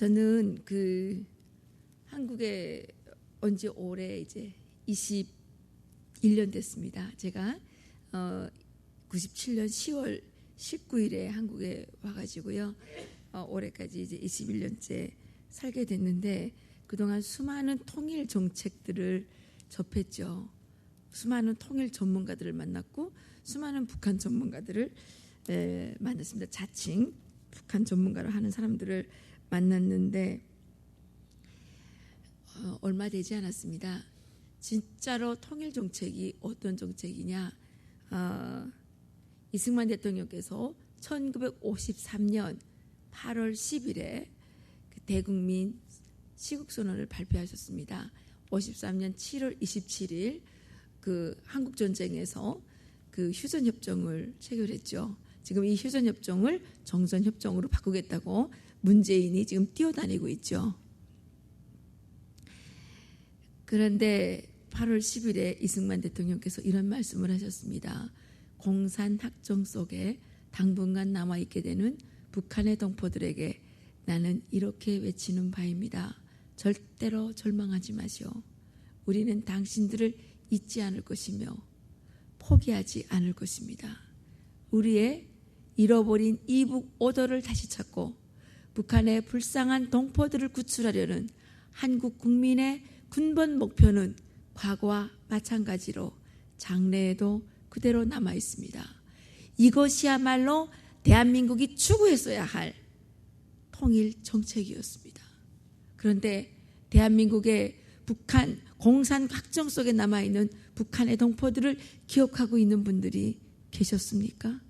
저는 한국에 온 지 올해 이제 21년 됐습니다. 제가 97년 10월 19일에 한국에 와가지고요. 올해까지 이제 21년째 살게 됐는데 그동안 수많은 통일 정책들을 접했죠. 수많은 통일 전문가들을 만났고 수많은 북한 전문가들을 만났습니다. 자칭 북한 전문가를 하는 사람들을 만났는데 얼마 되지 않았습니다. 진짜로 통일 정책이 어떤 정책이냐? 이승만 대통령께서 1953년 8월 10일에 대국민 시국선언을 발표하셨습니다. 53년 7월 27일 한국 전쟁에서 휴전 협정을 체결했죠. 지금 이 휴전 협정을 정전 협정으로 바꾸겠다고 문재인이 지금 뛰어다니고 있죠. 그런데 8월 10일에 이승만 대통령께서 이런 말씀을 하셨습니다. 공산학정 속에 당분간 남아있게 되는 북한의 동포들에게 나는 이렇게 외치는 바입니다. 절대로 절망하지 마시오. 우리는 당신들을 잊지 않을 것이며 포기하지 않을 것입니다. 우리의 잃어버린 이북 오도를 다시 찾고 북한의 불쌍한 동포들을 구출하려는 한국 국민의 근본 목표는 과거와 마찬가지로 장래에도 그대로 남아 있습니다. 이것이야말로 대한민국이 추구했어야 할 통일 정책이었습니다. 그런데 대한민국의 북한 공산 확정 속에 남아있는 북한의 동포들을 기억하고 있는 분들이 계셨습니까?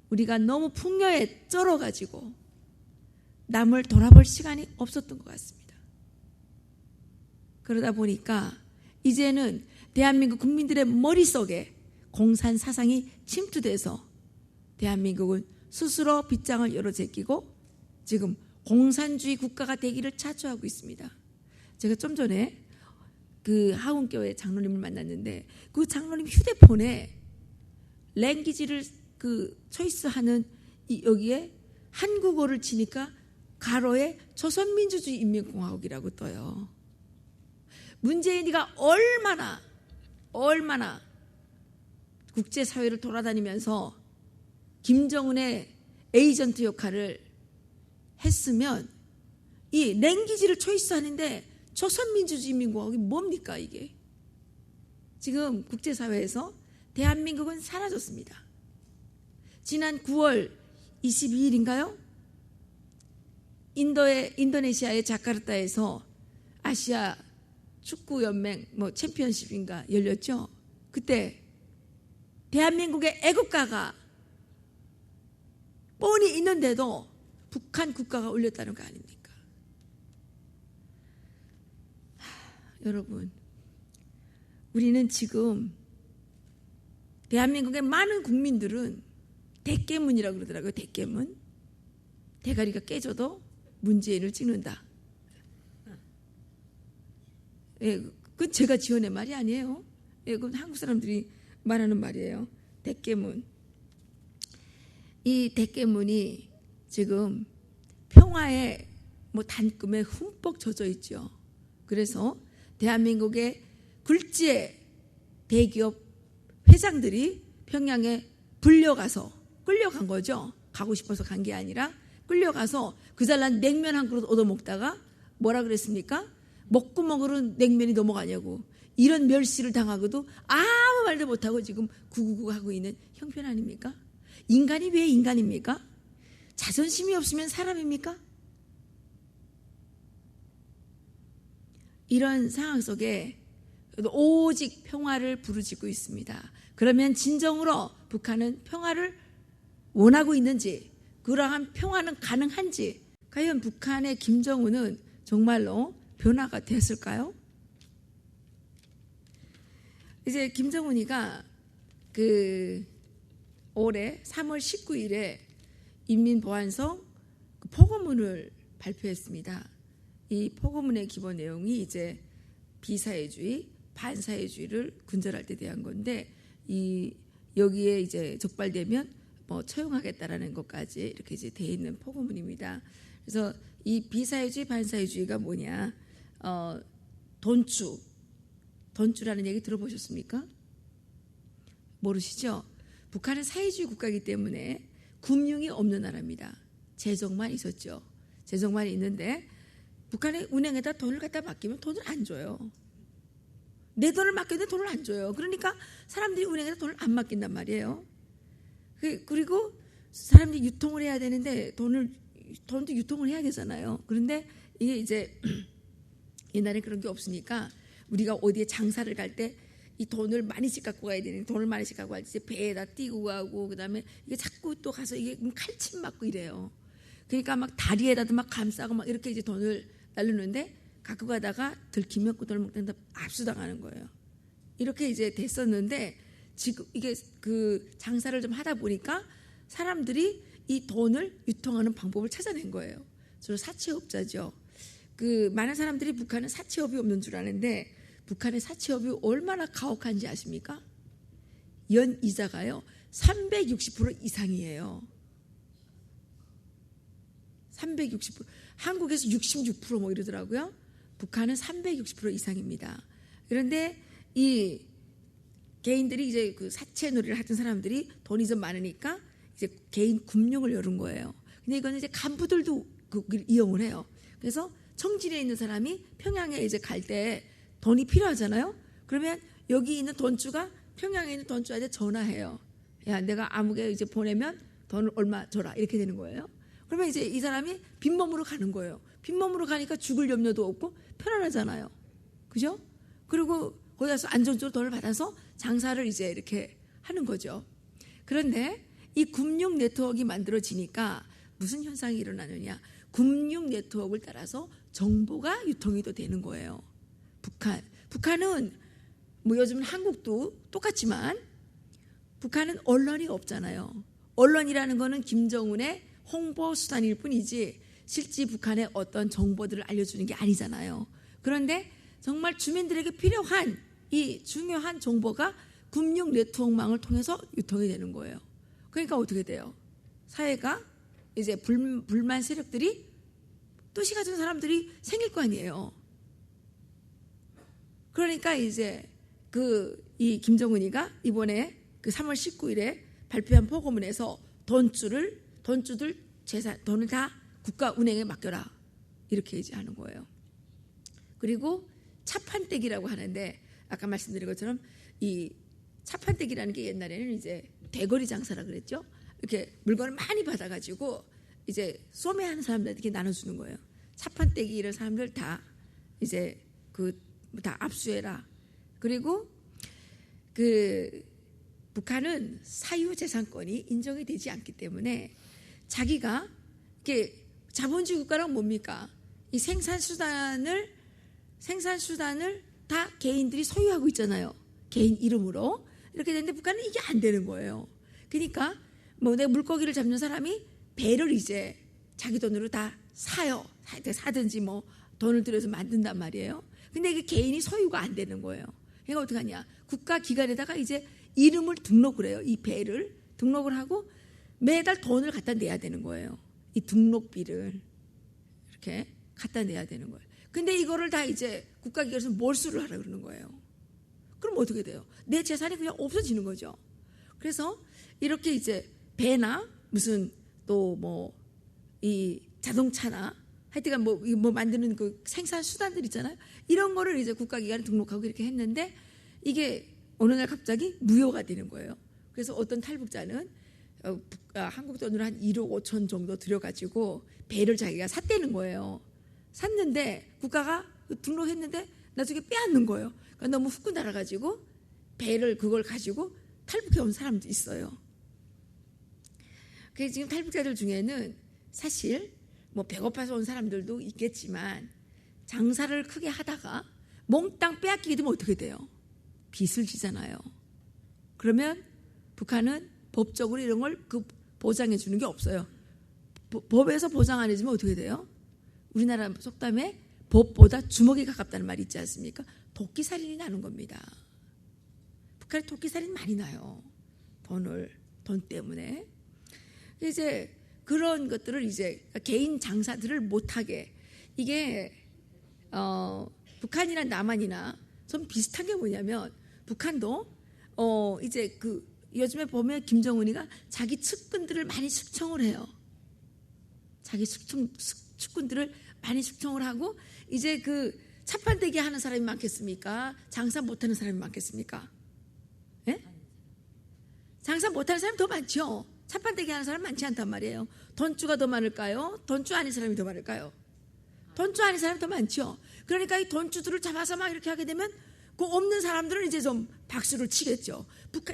우리가 너무 풍요에 쩔어가지고 남을 돌아볼 시간이 없었던 것 같습니다. 그러다 보니까 이제는 대한민국 국민들의 머릿속에 공산 사상이 침투돼서 대한민국은 스스로 빗장을 열어 제끼고 지금 공산주의 국가가 되기를 자초하고 있습니다. 제가 좀 전에 하원교회 장로님을 만났는데 그 장로님 휴대폰에 랭귀지를 초이스하는 여기에 한국어를 치니까 가로에 조선민주주의 인민공화국이라고 떠요. 문재인이가 얼마나 국제사회를 돌아다니면서 김정은의 에이전트 역할을 했으면 이 랭귀지를 초이스하는데 조선민주주의 인민공화국이 뭡니까 이게? 지금 국제사회에서 대한민국은 사라졌습니다. 지난 9월 22일인가요? 인도네시아의 자카르타에서 아시아 축구연맹 챔피언십인가 열렸죠. 그때 대한민국의 애국가가 뻔히 있는데도 북한 국가가 올렸다는 거 아닙니까? 여러분, 우리는 지금 대한민국의 많은 국민들은 대깨문이라고 그러더라고요. 대깨문. 대가리가 깨져도 문재인을 찍는다. 그건 제가 지어낸 말이 아니에요. 그건 한국 사람들이 말하는 말이에요. 대깨문. 이 대깨문이 지금 평화의 단금에 흠뻑 젖어 있죠. 그래서 대한민국의 굴지의 대기업 회장들이 평양에 끌려간 거죠. 가고 싶어서 간 게 아니라 끌려가서 그 잘난 냉면 한 그릇 얻어먹다가 뭐라 그랬습니까? 먹구멍으로 냉면이 넘어가냐고. 이런 멸시를 당하고도 아무 말도 못하고 지금 구구구 하고 있는 형편 아닙니까? 인간이 왜 인간입니까? 자존심이 없으면 사람입니까? 이런 상황 속에 오직 평화를 부르짖고 있습니다. 그러면 진정으로 북한은 평화를 원하고 있는지, 그러한 평화는 가능한지, 과연 북한의 김정은은 정말로 변화가 됐을까요? 이제 김정은이가 올해 3월 19일에 인민보안성 포고문을 발표했습니다. 이 포고문의 기본 내용이 이제 비사회주의, 반사회주의를 근절할 때 대한 건데 여기에 이제 적발되면 뭐 처용하겠다라는 것까지 이렇게 이제 돼 있는 포고문입니다. 그래서 이 비사회주의 반사회주의가 뭐냐? 돈주라는 얘기 들어보셨습니까? 모르시죠? 북한은 사회주의 국가이기 때문에 금융이 없는 나라입니다. 재정만 있었죠. 재정만 있는데 북한의 은행에다 돈을 갖다 맡기면 돈을 안 줘요. 내 돈을 맡겼는데 돈을 안 줘요. 그러니까 사람들이 은행에다 돈을 안 맡긴단 말이에요. 그리고 사람들이 유통을 해야 되는데 돈도 유통을 해야 되잖아요. 그런데 이게 이제 옛날에 그런 게 없으니까 우리가 어디에 장사를 갈 때 이 돈을 많이씩 갖고 가야 되는데 돈을 많이씩 갖고 갈 때 이제 배에다 띄고 가고 그다음에 이게 자꾸 또 가서 이게 칼침 맞고 이래요. 그러니까 막 다리에다도 막 감싸고 막 이렇게 이제 돈을 날르는데 갖고 가다가 들키면 그 돈을 먹는다 압수당하는 거예요. 이렇게 이제 됐었는데 지금 이게 그 장사를 좀 하다 보니까 사람들이 이 돈을 유통하는 방법을 찾아낸 거예요. 주로 사채업자죠. 그 많은 사람들이 북한은 사채업이 없는 줄 아는데 북한의 사채업이 얼마나 가혹한지 아십니까? 연 이자가요 360% 이상이에요. 360%. 한국에서 66% 뭐 이러더라고요. 북한은 360% 이상입니다. 그런데 이 개인들이 이제 그 사채놀이를 하던 사람들이 돈이 좀 많으니까 이제 개인 금융을 열은 거예요. 근데 이거는 이제 간부들도 그걸 이용을 해요. 그래서 청진에 있는 사람이 평양에 이제 갈 때 돈이 필요하잖아요. 그러면 여기 있는 돈주가 평양에 있는 돈주한테 전화해요. 야, 내가 아무개 이제 보내면 돈을 얼마 줘라 이렇게 되는 거예요. 그러면 이제 이 사람이 빈몸으로 가는 거예요. 빈몸으로 가니까 죽을 염려도 없고 편안하잖아요. 그죠? 그리고 거기 가서 안정적으로 돈을 받아서 장사를 이제 이렇게 하는 거죠. 그런데 이 금융 네트워크가 만들어지니까 무슨 현상이 일어나느냐? 금융 네트워크를 따라서 정보가 유통이 또 되는 거예요. 북한은 뭐 요즘 한국도 똑같지만 북한은 언론이 없잖아요. 언론이라는 거는 김정은의 홍보 수단일 뿐이지 실제 북한의 어떤 정보들을 알려주는 게 아니잖아요. 그런데 정말 주민들에게 필요한 이 중요한 정보가 금융 네트워크망을 통해서 유통이 되는 거예요. 그러니까 어떻게 돼요? 사회가 이제 불만 세력들이 또시 가진 사람들이 생길 거 아니에요. 그러니까 이제 이 김정은이가 이번에 그 3월 19일에 발표한 포고문에서 돈주들 재산 돈을 다 국가 운행에 맡겨라 이렇게 이제 하는 거예요. 그리고 차판떼기라고 하는데 아까 말씀드린 것처럼 이 차판떼기라는 게 옛날에는 이제 대거리 장사라 그랬죠. 이렇게 물건을 많이 받아가지고 이제 소매하는 사람들에게 나눠주는 거예요. 차판떼기 이런 사람들 다 이제 다 압수해라. 그리고 북한은 사유재산권이 인정이 되지 않기 때문에 자기가 이렇게 자본주의 국가란 뭡니까? 이 생산수단을 다 개인들이 소유하고 있잖아요. 개인 이름으로 이렇게 되는데 북한은 이게 안 되는 거예요. 그러니까 뭐 내 물고기를 잡는 사람이 배를 이제 자기 돈으로 다 사요. 사든지 뭐 돈을 들여서 만든단 말이에요. 근데 이게 개인이 소유가 안 되는 거예요. 그러니까 어떡하냐? 국가기관에다가 이제 이름을 등록을 해요. 이 배를 등록을 하고 매달 돈을 갖다 내야 되는 거예요. 이 등록비를 이렇게 갖다 내야 되는 거예요. 근데 이거를 다 이제 국가기관에서 몰수를 하라 그러는 거예요. 그럼 어떻게 돼요? 내 재산이 그냥 없어지는 거죠. 그래서 이렇게 이제 배나 무슨 또 뭐 이 자동차나 하여튼간 뭐 만드는 그 생산 수단들 있잖아요. 이런 거를 이제 국가기관에 등록하고 이렇게 했는데 이게 어느 날 갑자기 무효가 되는 거예요. 그래서 어떤 탈북자는 한국 돈으로 한 1억 5천 정도 들여가지고 배를 자기가 샀다는 거예요. 샀는데 국가가 등록했는데 나중에 빼앗는 거예요. 그러니까 너무 후끈 달아가지고 배를 그걸 가지고 탈북해 온 사람도 있어요. 그래서 지금 탈북자들 중에는 사실 뭐 배고파서 온 사람들도 있겠지만 장사를 크게 하다가 몽땅 빼앗기게 되면 어떻게 돼요? 빚을 지잖아요. 그러면 북한은 법적으로 이런 걸 보장해 주는 게 없어요. 법에서 보장 안 해주면 어떻게 돼요? 우리나라 속담에 법보다 주먹이 가깝다는 말이 있지 않습니까? 도끼살인이 나는 겁니다. 북한에 도끼살인 많이 나요. 돈 때문에. 이제 그런 것들을 이제 개인 장사들을 못하게, 이게 북한이나 남한이나 좀 비슷한 게 뭐냐면, 북한도 이제 그 요즘에 보면 김정은이가 자기 측근들을 많이 숙청을 해요. 자기 측근들을 많이 숙청을 하고, 이제 그 차판대기 하는 사람이 많겠습니까? 장사 못하는 사람이 많겠습니까? 예? 장사 못하는 사람이 더 많죠. 차판대기 하는 사람 많지 않단 말이에요. 돈주가 더 많을까요? 돈주 아닌 사람이 더 많을까요? 돈주 아닌 사람이 더 많죠. 그러니까 이 돈주들을 잡아서 막 이렇게 하게 되면 그 없는 사람들은 이제 좀 박수를 치겠죠.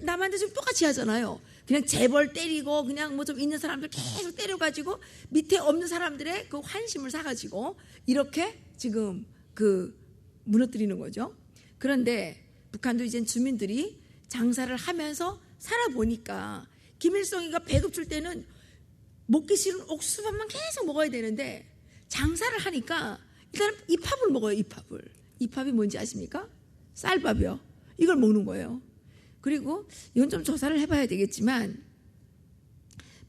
남한테 지금 똑같이 하잖아요. 그냥 재벌 때리고 그냥 뭐 좀 있는 사람들 계속 때려가지고 밑에 없는 사람들의 그 환심을 사가지고 이렇게 지금 그 무너뜨리는 거죠. 그런데 북한도 이제 주민들이 장사를 하면서 살아보니까, 김일성이가 배급 줄 때는 먹기 싫은 옥수수밥만 계속 먹어야 되는데 장사를 하니까 일단 이팝을 먹어요. 이팝이 뭔지 아십니까? 쌀밥이요. 이걸 먹는 거예요. 그리고 이건 좀 조사를 해봐야 되겠지만,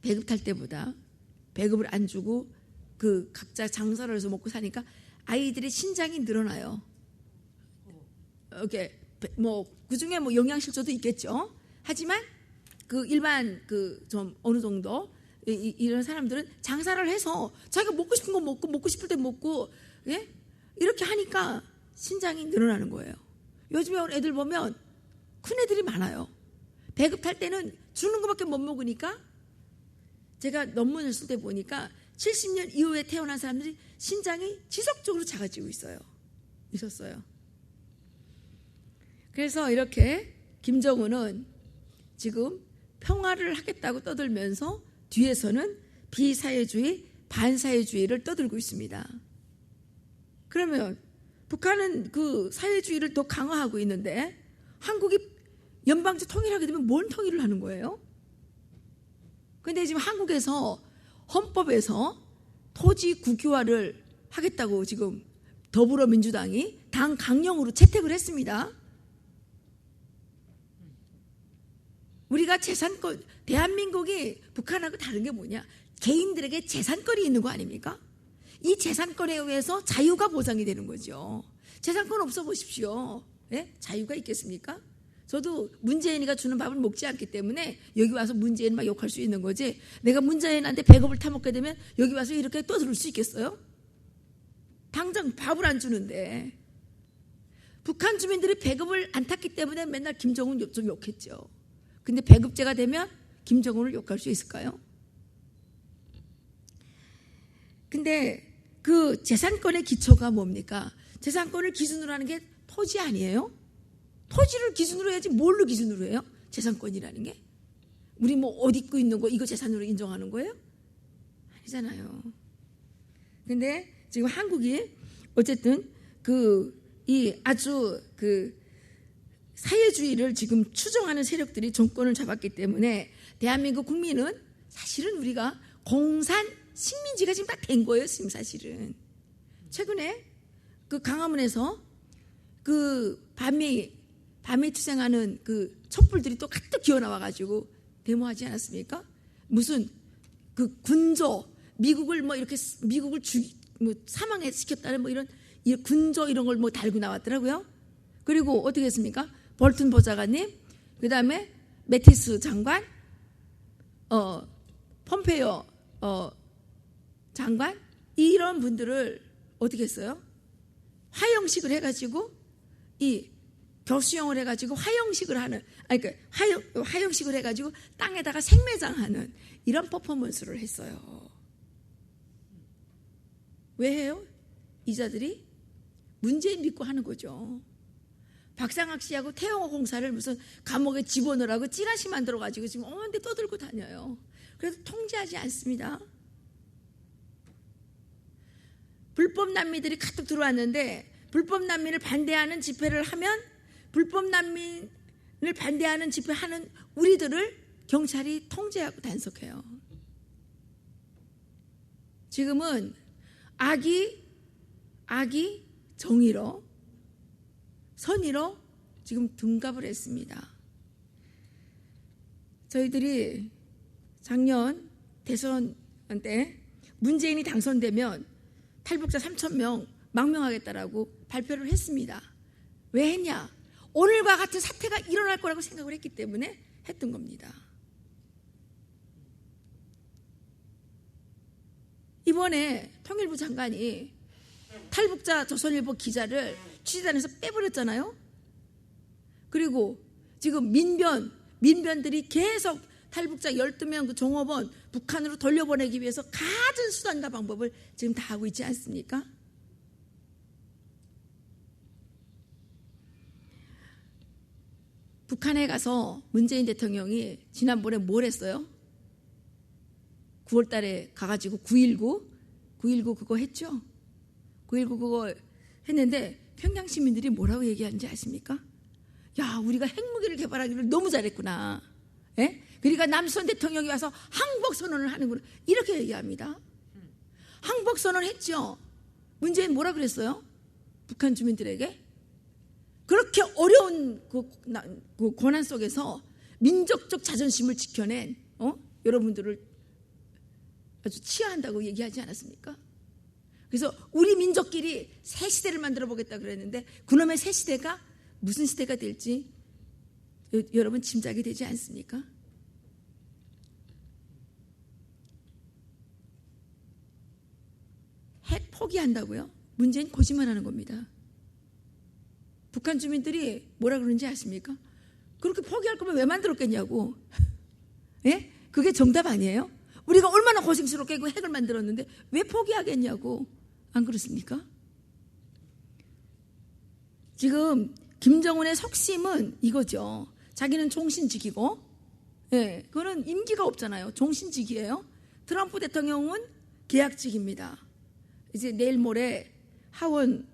배급 탈 때보다 배급을 안 주고 그 각자 장사를 해서 먹고 사니까 아이들의 신장이 늘어나요. 이렇게 뭐 그중에 뭐 영양실조도 있겠죠. 하지만 그 일반 그 좀 어느 정도 이런 사람들은 장사를 해서 자기가 먹고 싶은 거 먹고 싶을 때 먹고, 예? 이렇게 하니까 신장이 늘어나는 거예요. 요즘에 애들 보면 큰 애들이 많아요. 배급 탈 때는 주는 것밖에 못 먹으니까, 제가 논문을 쓸 때 보니까 70년 이후에 태어난 사람들이 신장이 지속적으로 작아지고 있었어요. 그래서 이렇게 김정은은 지금 평화를 하겠다고 떠들면서 뒤에서는 비사회주의, 반사회주의를 떠들고 있습니다. 그러면 북한은 그 사회주의를 더 강화하고 있는데, 한국이 연방제 통일하게 되면 뭔 통일을 하는 거예요? 그런데 지금 한국에서 헌법에서 토지 국유화를 하겠다고 지금 더불어민주당이 당 강령으로 채택을 했습니다. 우리가 재산권, 대한민국이 북한하고 다른 게 뭐냐? 개인들에게 재산권이 있는 거 아닙니까? 이 재산권에 의해서 자유가 보장이 되는 거죠. 재산권 없어 보십시오. 예? 자유가 있겠습니까? 저도 문재인이가 주는 밥을 먹지 않기 때문에 여기 와서 문재인 막 욕할 수 있는 거지, 내가 문재인한테 배급을 타먹게 되면 여기 와서 이렇게 떠들 수 있겠어요? 당장 밥을 안 주는데. 북한 주민들이 배급을 안 탔기 때문에 맨날 김정은 좀 욕했죠. 근데 배급제가 되면 김정은을 욕할 수 있을까요? 근데 그 재산권의 기초가 뭡니까? 재산권을 기준으로 하는 게 토지 아니에요? 토지를 기준으로 해야지 뭘로 기준으로 해요? 재산권이라는 게? 우리 뭐 옷 입고 있는 거 이거 재산으로 인정하는 거예요? 아니잖아요. 근데 지금 한국이 어쨌든 이 아주 사회주의를 지금 추종하는 세력들이 정권을 잡았기 때문에 대한민국 국민은 사실은 우리가 공산 식민지가 지금 다 된 거예요. 지금 사실은 최근에 그 강화문에서 그 밤에 투쟁하는 그 촛불들이 또 가득 기어 나와가지고 데모하지 않았습니까? 무슨 그 군조, 미국을 뭐 이렇게 미국을 뭐 사망해 시켰다는 뭐 이런 군조 이런 걸 뭐 달고 나왔더라고요. 그리고 어떻게 했습니까? 볼튼 보좌관님, 그 다음에 매티스 장관, 폼페이오 장관, 이런 분들을 어떻게 했어요? 화형식을 해가지고 이 교수형을 해가지고 화형식을 하는, 화형식을 해가지고 땅에다가 생매장하는 이런 퍼포먼스를 했어요. 왜 해요? 이자들이 문재인 믿고 하는 거죠. 박상학 씨하고 태영호 공사를 무슨 감옥에 집어넣으라고 찌라시 만들어가지고 지금 어디 떠들고 다녀요. 그래서 통제하지 않습니다. 불법 난민들이 가득 들어왔는데, 불법 난민을 반대하는 집회를 하면 불법 난민을 반대하는 집회하는 우리들을 경찰이 통제하고 단속해요. 지금은 악이 정의로, 선의로 지금 등갑을 했습니다. 저희들이 작년 대선 때 문재인이 당선되면 탈북자 3,000명 망명하겠다라고 발표를 했습니다. 왜 했냐? 오늘과 같은 사태가 일어날 거라고 생각을 했기 때문에 했던 겁니다. 이번에 통일부 장관이 탈북자 조선일보 기자를 취재단에서 빼버렸잖아요. 그리고 지금 민변들이 계속 탈북자 12명 그 종업원 북한으로 돌려보내기 위해서 갖은 수단과 방법을 지금 다 하고 있지 않습니까? 북한에 가서 문재인 대통령이 지난번에 뭘 했어요? 9월 달에 가가지고 9.19 그거 했죠? 9.19 그거 했는데 평양 시민들이 뭐라고 얘기하는지 아십니까? 야, 우리가 핵무기를 개발하기를 너무 잘했구나. 예? 그러니까 남선 대통령이 와서 항복선언을 하는구나. 이렇게 얘기합니다. 항복선언 했죠? 문재인 뭐라 그랬어요? 북한 주민들에게? 그렇게 어려운 그 고난 속에서 민족적 자존심을 지켜낸 여러분들을 아주 치하한다고 얘기하지 않았습니까? 그래서 우리 민족끼리 새 시대를 만들어 보겠다 그랬는데 그놈의 새 시대가 무슨 시대가 될지 여러분 짐작이 되지 않습니까? 핵 포기한다고요? 문재인 거짓말하는 겁니다. 북한 주민들이 뭐라 그러는지 아십니까? 그렇게 포기할 거면 왜 만들었겠냐고. 예? 그게 정답 아니에요? 우리가 얼마나 고생스럽게 그 핵을 만들었는데 왜 포기하겠냐고. 안 그렇습니까? 지금 김정은의 속심은 이거죠. 자기는 종신직이고, 예, 그거는 임기가 없잖아요. 종신직이에요. 트럼프 대통령은 계약직입니다. 이제 내일 모레 하원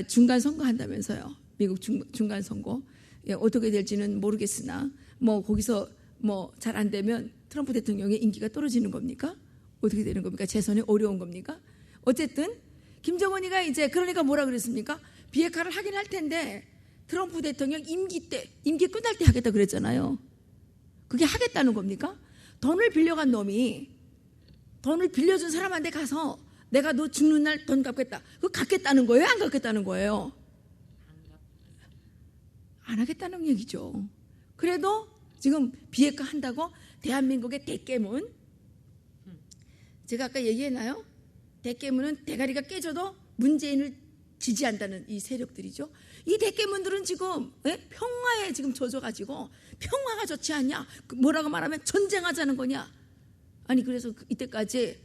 중간 선거 한다면서요. 미국 중간 선거. 예, 어떻게 될지는 모르겠으나 뭐 거기서 뭐 잘 안 되면 트럼프 대통령의 임기가 떨어지는 겁니까? 어떻게 되는 겁니까? 재선이 어려운 겁니까? 어쨌든 김정은이가 이제 그러니까 뭐라 그랬습니까? 비핵화를 하긴 할 텐데 트럼프 대통령 임기 끝날 때 하겠다 그랬잖아요. 그게 하겠다는 겁니까? 돈을 빌려간 놈이 돈을 빌려준 사람한테 가서 내가 너 죽는 날 돈 갚겠다. 그거 갚겠다는 거예요? 안 갚겠다는 거예요? 안 하겠다는 얘기죠. 그래도 지금 비핵화 한다고 대한민국의 대깨문, 제가 아까 얘기했나요? 대깨문은 대가리가 깨져도 문재인을 지지한다는 이 세력들이죠. 이 대깨문들은 지금 평화에 지금 젖어가지고 평화가 좋지 않냐? 뭐라고 말하면 전쟁하자는 거냐? 아니 그래서 이때까지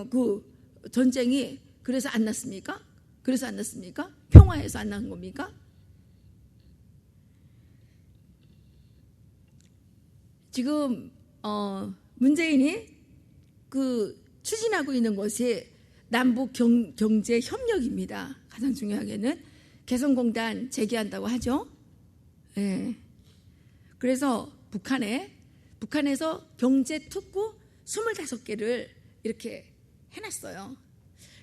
그 전쟁이 그래서 안 났습니까? 그래서 안 났습니까? 평화해서 안 난 겁니까? 지금 문재인이 그 추진하고 있는 것이 남북 경제 협력입니다. 가장 중요하게는 개성공단 재개한다고 하죠. 예. 그래서 북한에서 경제 특구 25개를 이렇게 해놨어요.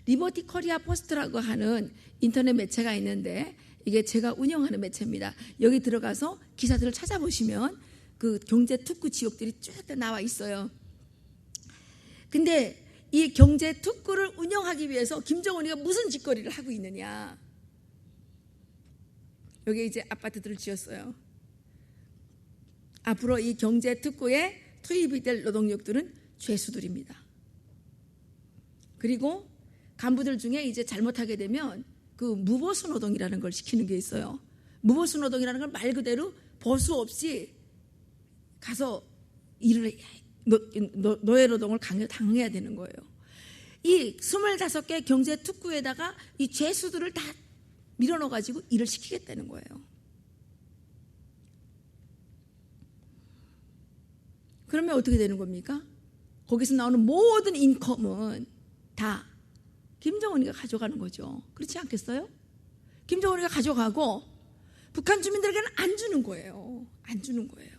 리버티 코리아 포스트라고 하는 인터넷 매체가 있는데 이게 제가 운영하는 매체입니다. 여기 들어가서 기사들을 찾아보시면 그 경제 특구 지역들이 쭉 나와 있어요. 근데 이 경제 특구를 운영하기 위해서 김정은이가 무슨 짓거리를 하고 있느냐? 여기 이제 아파트들을 지었어요. 앞으로 이 경제 특구에 투입이 될 노동력들은 죄수들입니다. 그리고 간부들 중에 이제 잘못하게 되면 그 무보수 노동이라는 걸 시키는 게 있어요. 무보수 노동이라는 건 말 그대로 보수 없이 가서 일을 노예 노동을 당해야 되는 거예요. 이 25개 경제 특구에다가 이 죄수들을 다 밀어넣어 가지고 일을 시키겠다는 거예요. 그러면 어떻게 되는 겁니까? 거기서 나오는 모든 인컴은 다 김정은이가 가져가는 거죠. 그렇지 않겠어요? 김정은이가 가져가고 북한 주민들에게는 안 주는 거예요. 안 주는 거예요.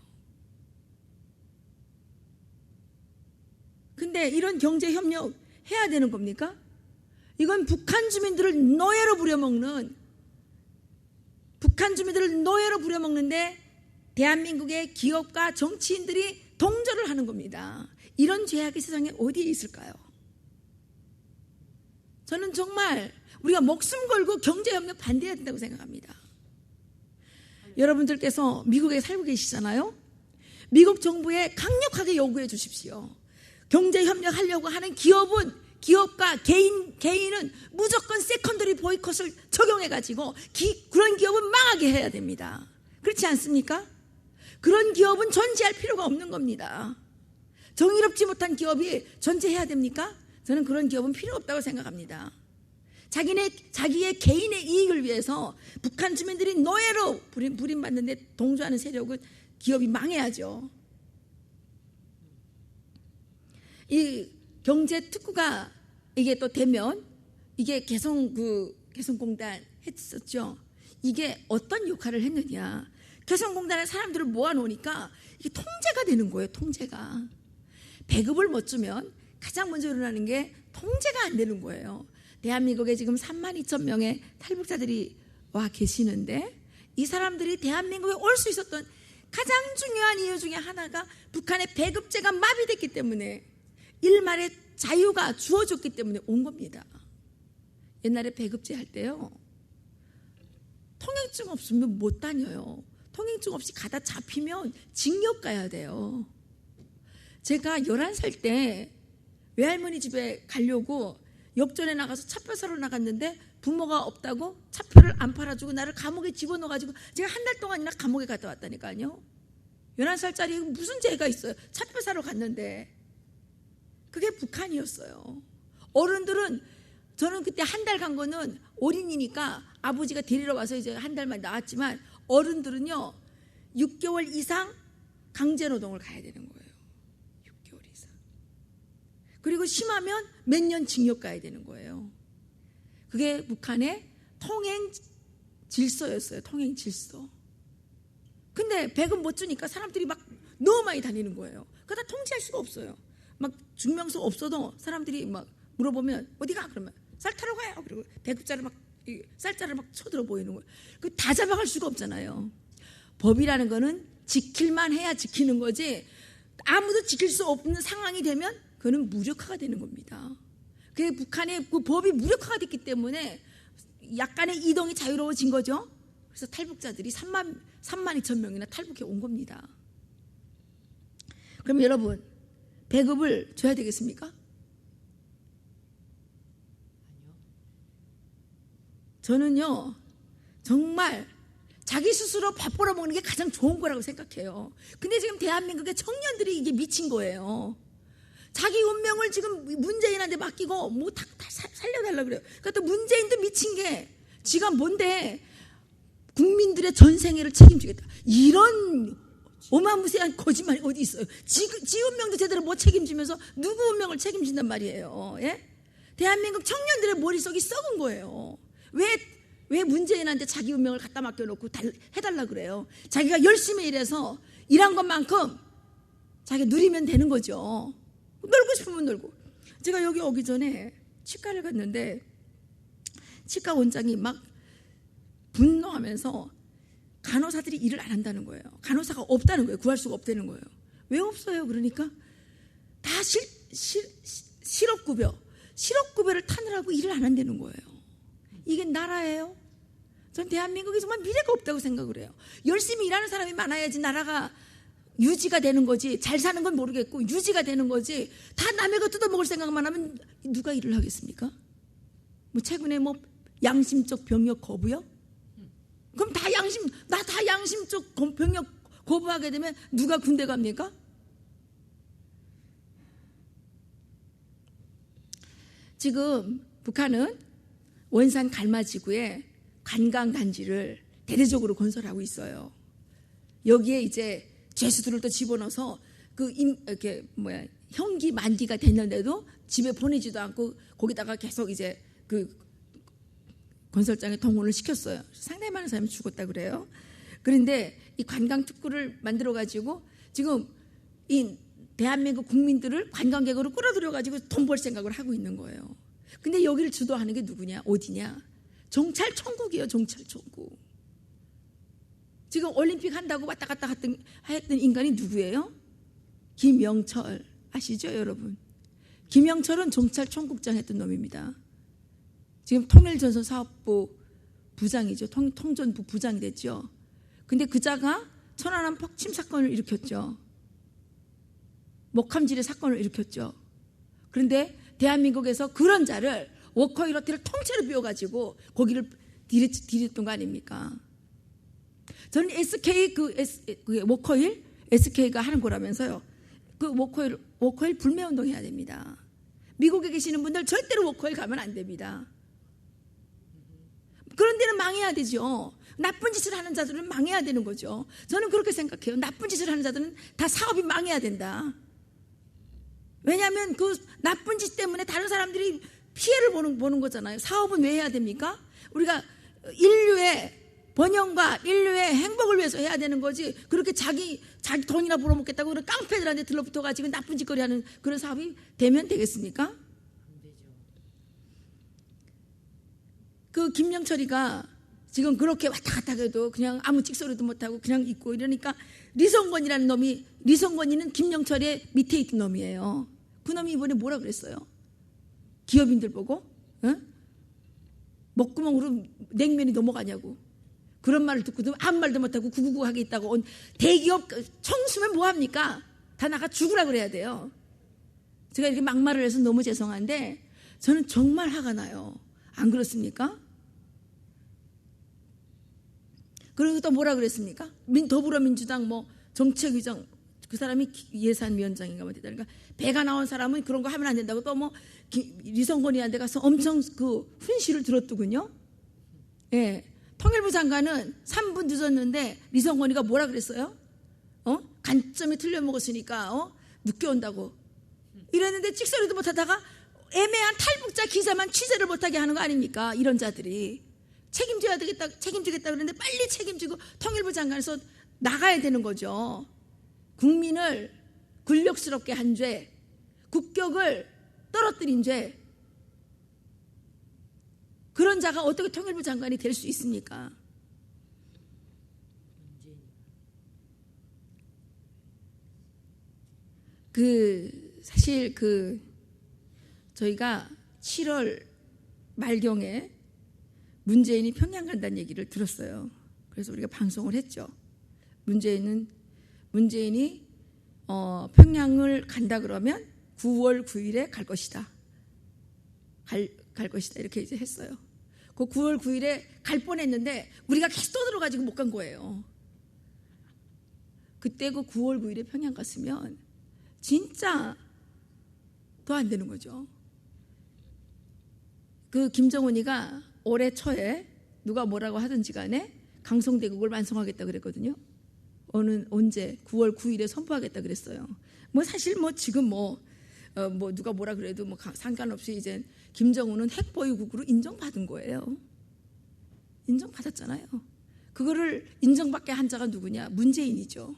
근데 이런 경제 협력 해야 되는 겁니까? 이건 북한 주민들을 노예로 부려먹는, 북한 주민들을 노예로 부려먹는데 대한민국의 기업과 정치인들이 동조를 하는 겁니다. 이런 죄악이 세상에 어디에 있을까요? 저는 정말 우리가 목숨 걸고 경제협력 반대해야 된다고 생각합니다. 여러분들께서 미국에 살고 계시잖아요. 미국 정부에 강력하게 요구해 주십시오. 경제협력하려고 하는 기업과 개인은 무조건 세컨더리 보이콧을 적용해가지고 그런 기업은 망하게 해야 됩니다. 그렇지 않습니까? 그런 기업은 존재할 필요가 없는 겁니다. 정의롭지 못한 기업이 존재해야 됩니까? 저는 그런 기업은 필요 없다고 생각합니다. 자기의 개인의 이익을 위해서 북한 주민들이 노예로 부림받는데 동조하는 세력은 기업이 망해야죠. 이 경제 특구가 이게 또 되면 이게 개성공단 했었죠. 이게 어떤 역할을 했느냐? 개성공단에 사람들을 모아놓으니까 이게 통제가 되는 거예요. 통제가. 배급을 못 주면 가장 먼저 일어나는 게 통제가 안 되는 거예요. 대한민국에 지금 32,000명의 탈북자들이 와 계시는데 이 사람들이 대한민국에 올 수 있었던 가장 중요한 이유 중에 하나가 북한의 배급제가 마비됐기 때문에 일말의 자유가 주어졌기 때문에 온 겁니다. 옛날에 배급제 할 때요, 통행증 없으면 못 다녀요. 통행증 없이 가다 잡히면 징역 가야 돼요. 제가 11살 때 외할머니 집에 가려고 역전에 나가서 차표 사러 나갔는데 부모가 없다고 차표를 안 팔아주고 나를 감옥에 집어넣어가지고 제가 한 달 동안이나 감옥에 갔다 왔다니까요. 11살짜리 무슨 죄가 있어요. 차표 사러 갔는데. 그게 북한이었어요. 어른들은, 저는 그때 한 달 간 거는 어린이니까 아버지가 데리러 와서 이제 한 달만 나왔지만 어른들은요 6개월 이상 강제노동을 가야 되는 거예요. 6개월 이상. 그리고 심하면 몇 년 징역 가야 되는 거예요. 그게 북한의 통행 질서였어요. 통행 질서. 근데 배급 못 주니까 사람들이 막 너무 많이 다니는 거예요. 그러다 통제할 수가 없어요. 막 증명서 없어도 사람들이 막 물어보면 어디가? 그러면 쌀 타러 가요. 그리고 배급자를 막 쌀자를 막 쳐들어 보이는 거예요. 그 다 잡아갈 수가 없잖아요. 법이라는 거는 지킬만 해야 지키는 거지 아무도 지킬 수 없는 상황이 되면 그거는 무력화가 되는 겁니다. 그게 북한의 그 법이 무력화가 됐기 때문에 약간의 이동이 자유로워진 거죠. 그래서 탈북자들이 3만 2천 명이나 탈북해 온 겁니다. 그럼 여러분 배급을 줘야 되겠습니까? 저는요 정말 자기 스스로 밥 벌어먹는 게 가장 좋은 거라고 생각해요. 근데 지금 대한민국의 청년들이 이게 미친 거예요. 자기 운명을 지금 문재인한테 맡기고 뭐 다 살려달라 그래요. 그러니까 또 문재인도 미친 게 지가 뭔데 국민들의 전생애를 책임지겠다. 이런 어마무시한 거짓말이 어디 있어요. 지 운명도 제대로 못 책임지면서 누구 운명을 책임진단 말이에요. 예? 대한민국 청년들의 머릿속이 썩은 거예요. 왜 문재인한테 자기 운명을 갖다 맡겨놓고 해달라 그래요. 자기가 열심히 일해서 일한 것만큼 자기가 누리면 되는 거죠. 놀고 싶으면 놀고. 제가 여기 오기 전에 치과를 갔는데 치과 원장이 막 분노하면서 간호사들이 일을 안 한다는 거예요. 간호사가 없다는 거예요. 구할 수가 없다는 거예요. 왜 없어요? 그러니까 다 실업급여를 타느라고 일을 안 한다는 거예요. 이게 나라예요? 전 대한민국이 정말 미래가 없다고 생각을 해요. 열심히 일하는 사람이 많아야지 나라가 유지가 되는 거지. 잘 사는 건 모르겠고 유지가 되는 거지. 다 남의 거 뜯어먹을 생각만 하면 누가 일을 하겠습니까? 뭐 최근에 뭐 양심적 병역 거부요? 그럼 다 양심적 병역 거부하게 되면 누가 군대 갑니까? 지금 북한은 원산 갈마지구에 관광단지를 대대적으로 건설하고 있어요. 여기에 이제 죄수들을 또 집어넣어서 형기 만기가 됐는데도 집에 보내지도 않고 거기다가 계속 이제 그 건설장에 동원을 시켰어요. 상당히 많은 사람이 죽었다 그래요. 그런데 이 관광 특구를 만들어 가지고 지금 이 대한민국 국민들을 관광객으로 끌어들여 가지고 돈 벌 생각을 하고 있는 거예요. 근데 여기를 주도하는 게 누구냐? 어디냐? 정찰총국이에요. 정찰총국. 지금 올림픽 한다고 왔다 갔다 했던 인간이 누구예요? 김영철. 아시죠, 여러분? 김영철은 경찰청국장 했던 놈입니다. 지금 통일전선사업부 부장이죠. 통전부 부장이 됐죠. 근데 그자가 천안함 폭침 사건을 일으켰죠. 목함질의 사건을 일으켰죠. 그런데 대한민국에서 그런 자를 워커힐 호텔을 통째로 비워가지고 거기를 디렸던 거 아닙니까? 저는 SK 워커힐 SK가 하는 거라면서요. 그 워커힐 불매운동 해야 됩니다. 미국에 계시는 분들 절대로 워커힐 가면 안 됩니다. 그런 데는 망해야 되죠. 나쁜 짓을 하는 자들은 망해야 되는 거죠. 저는 그렇게 생각해요. 나쁜 짓을 하는 자들은 다 사업이 망해야 된다. 왜냐하면 그 나쁜 짓 때문에 다른 사람들이 피해를 보는 거잖아요. 사업은 왜 해야 됩니까? 우리가 인류의 번영과 인류의 행복을 위해서 해야 되는 거지. 그렇게 자기 돈이나 벌어먹겠다고 그런 깡패들한테 들러붙어가지고 나쁜 짓거리 하는 그런 사업이 되면 되겠습니까? 안 되죠. 그 김영철이가 지금 그렇게 왔다 갔다 해도 그냥 아무 찍소리도 못하고 그냥 있고 이러니까 리성건이라는 놈이, 리성건이는 김영철의 밑에 있던 놈이에요. 그 놈이 이번에 뭐라 그랬어요? 기업인들 보고 먹구멍으로 냉면이 넘어가냐고 그런 말을 듣고도 아무 말도 못하고 구구구 하게 있다고 온 대기업 청수면 뭐합니까? 다 나가 죽으라 그래야 돼요. 제가 이렇게 막말을 해서 너무 죄송한데 저는 정말 화가 나요. 안 그렇습니까? 그리고 또 뭐라 그랬습니까? 더불어민주당 정책위장 그 사람이 예산위원장인가 뭐 됐다니까 배가 나온 사람은 그런 거 하면 안 된다고 또 리성건이한테 가서 엄청 그 훈시를 들었더군요. 예, 통일부 장관은 3분 늦었는데 리성건이가 뭐라 그랬어요? 관점이 틀려 먹었으니까 늦게 온다고 이랬는데 찍소리도 못하다가 애매한 탈북자 기사만 취재를 못하게 하는 거 아닙니까? 이런 자들이 책임지겠다 그러는데 빨리 책임지고 통일부 장관에서 나가야 되는 거죠. 국민을 굴욕스럽게 한 죄, 국격을 떨어뜨린 죄, 그런 자가 어떻게 통일부 장관이 될 수 있습니까? 사실 저희가 7월 말경에 문재인이 평양 간다는 얘기를 들었어요. 그래서 우리가 방송을 했죠. 문재인이 평양을 간다 그러면 9월 9일에 갈 것이다. 갈 것이다 이렇게 이제 했어요. 그 9월 9일에 갈 뻔했는데 우리가 계속 떠들어가지고 못 간 거예요. 그때 그 9월 9일에 평양 갔으면 진짜 더 안 되는 거죠. 그 김정은이가 올해 초에 누가 뭐라고 하든지 간에 강성대국을 완성하겠다 그랬거든요. 언제 9월 9일에 선포하겠다 그랬어요. 사실 지금 누가 뭐라 그래도 상관없이 이제 김정은은 핵보유국으로 인정받은 거예요. 인정받았잖아요. 그거를 인정받게 한 자가 누구냐? 문재인이죠.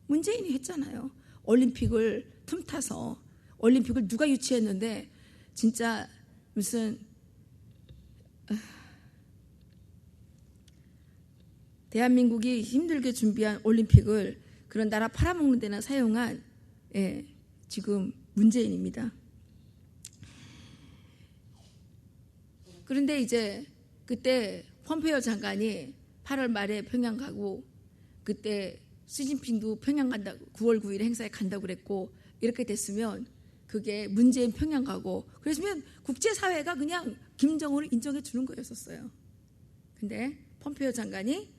문재인이 했잖아요. 올림픽을 틈타서 올림픽을 누가 유치했는데 진짜 무슨 대한민국이 힘들게 준비한 올림픽을 그런 나라 팔아먹는 데나 사용한 지금 문재인입니다. 그런데 이제 그때 폼페이오 장관이 8월 말에 평양 가고 그때 시진핑도 평양 간다고 9월 9일에 행사에 간다고 그랬고 이렇게 됐으면 그게 문재인 평양 가고 그랬으면 국제사회가 그냥 김정은을 인정해 주는 거였었어요. 근데 폼페이오 장관이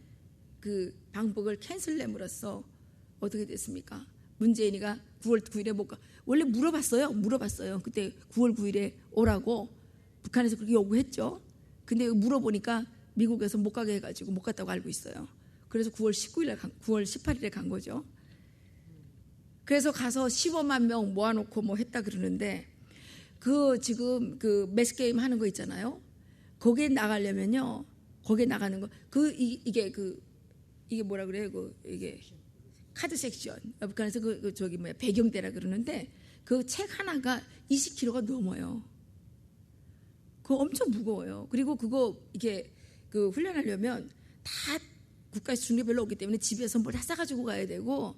그 방북을 캔슬됨으로써 어떻게 됐습니까? 문재인이가 9월 9일에 못 가. 원래 물어봤어요. 그때 9월 9일에 오라고 북한에서 그렇게 요구했죠. 근데 물어보니까 미국에서 못 가게 해가지고 못 갔다고 알고 있어요. 그래서 9월 18일에 간 거죠. 그래서 가서 15만 명 모아놓고 했다 그러는데 지금 매스게임 하는 거 있잖아요. 거기에 나가려면요. 거기에 나가는 거 이게 뭐라 그래요? 이게 카드 섹션. 북한에서 배경대라 그러는데 그 책 하나가 20kg가 넘어요. 그거 엄청 무거워요. 그리고 이게 훈련하려면 다 국가에서 주는 게 별로 없기 때문에 집에서 뭘 다 싸가지고 가야 되고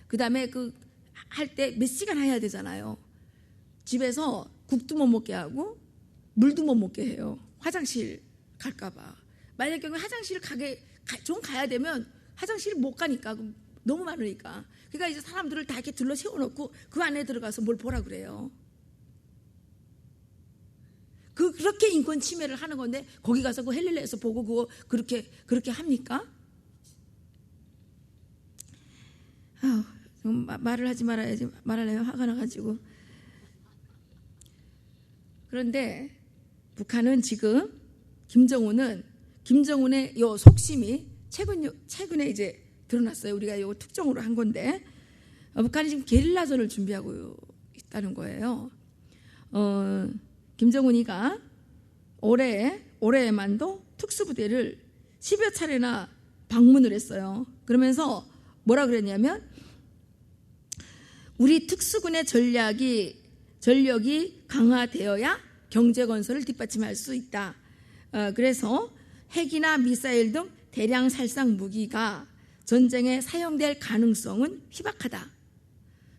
그다음에 할 때 몇 시간 해야 되잖아요. 집에서 국도 못 먹게 하고 물도 못 먹게 해요. 화장실 갈까봐. 만약 경우에 화장실 좀 가야 되면 화장실 못 가니까 너무 많으니까. 그러니까 이제 사람들을 다 이렇게 둘러 세워놓고 그 안에 들어가서 뭘 보라 그래요. 그렇게 인권 침해를 하는 건데 거기 가서 그 헬릴레에서 보고 그거 그렇게 합니까? 말을 하지 말아요. 화가 나가지고. 그런데 북한은 지금 김정은의 요 속심이 최근에 이제 드러났어요. 우리가 요 특종으로 한 건데 북한이 지금 게릴라전을 준비하고 있다는 거예요. 김정은이가 올해에만도 특수부대를 10여 차례나 방문을 했어요. 그러면서 뭐라 그랬냐면 우리 특수군의 전력이 강화되어야 경제 건설을 뒷받침할 수 있다. 그래서 핵이나 미사일 등 대량 살상 무기가 전쟁에 사용될 가능성은 희박하다.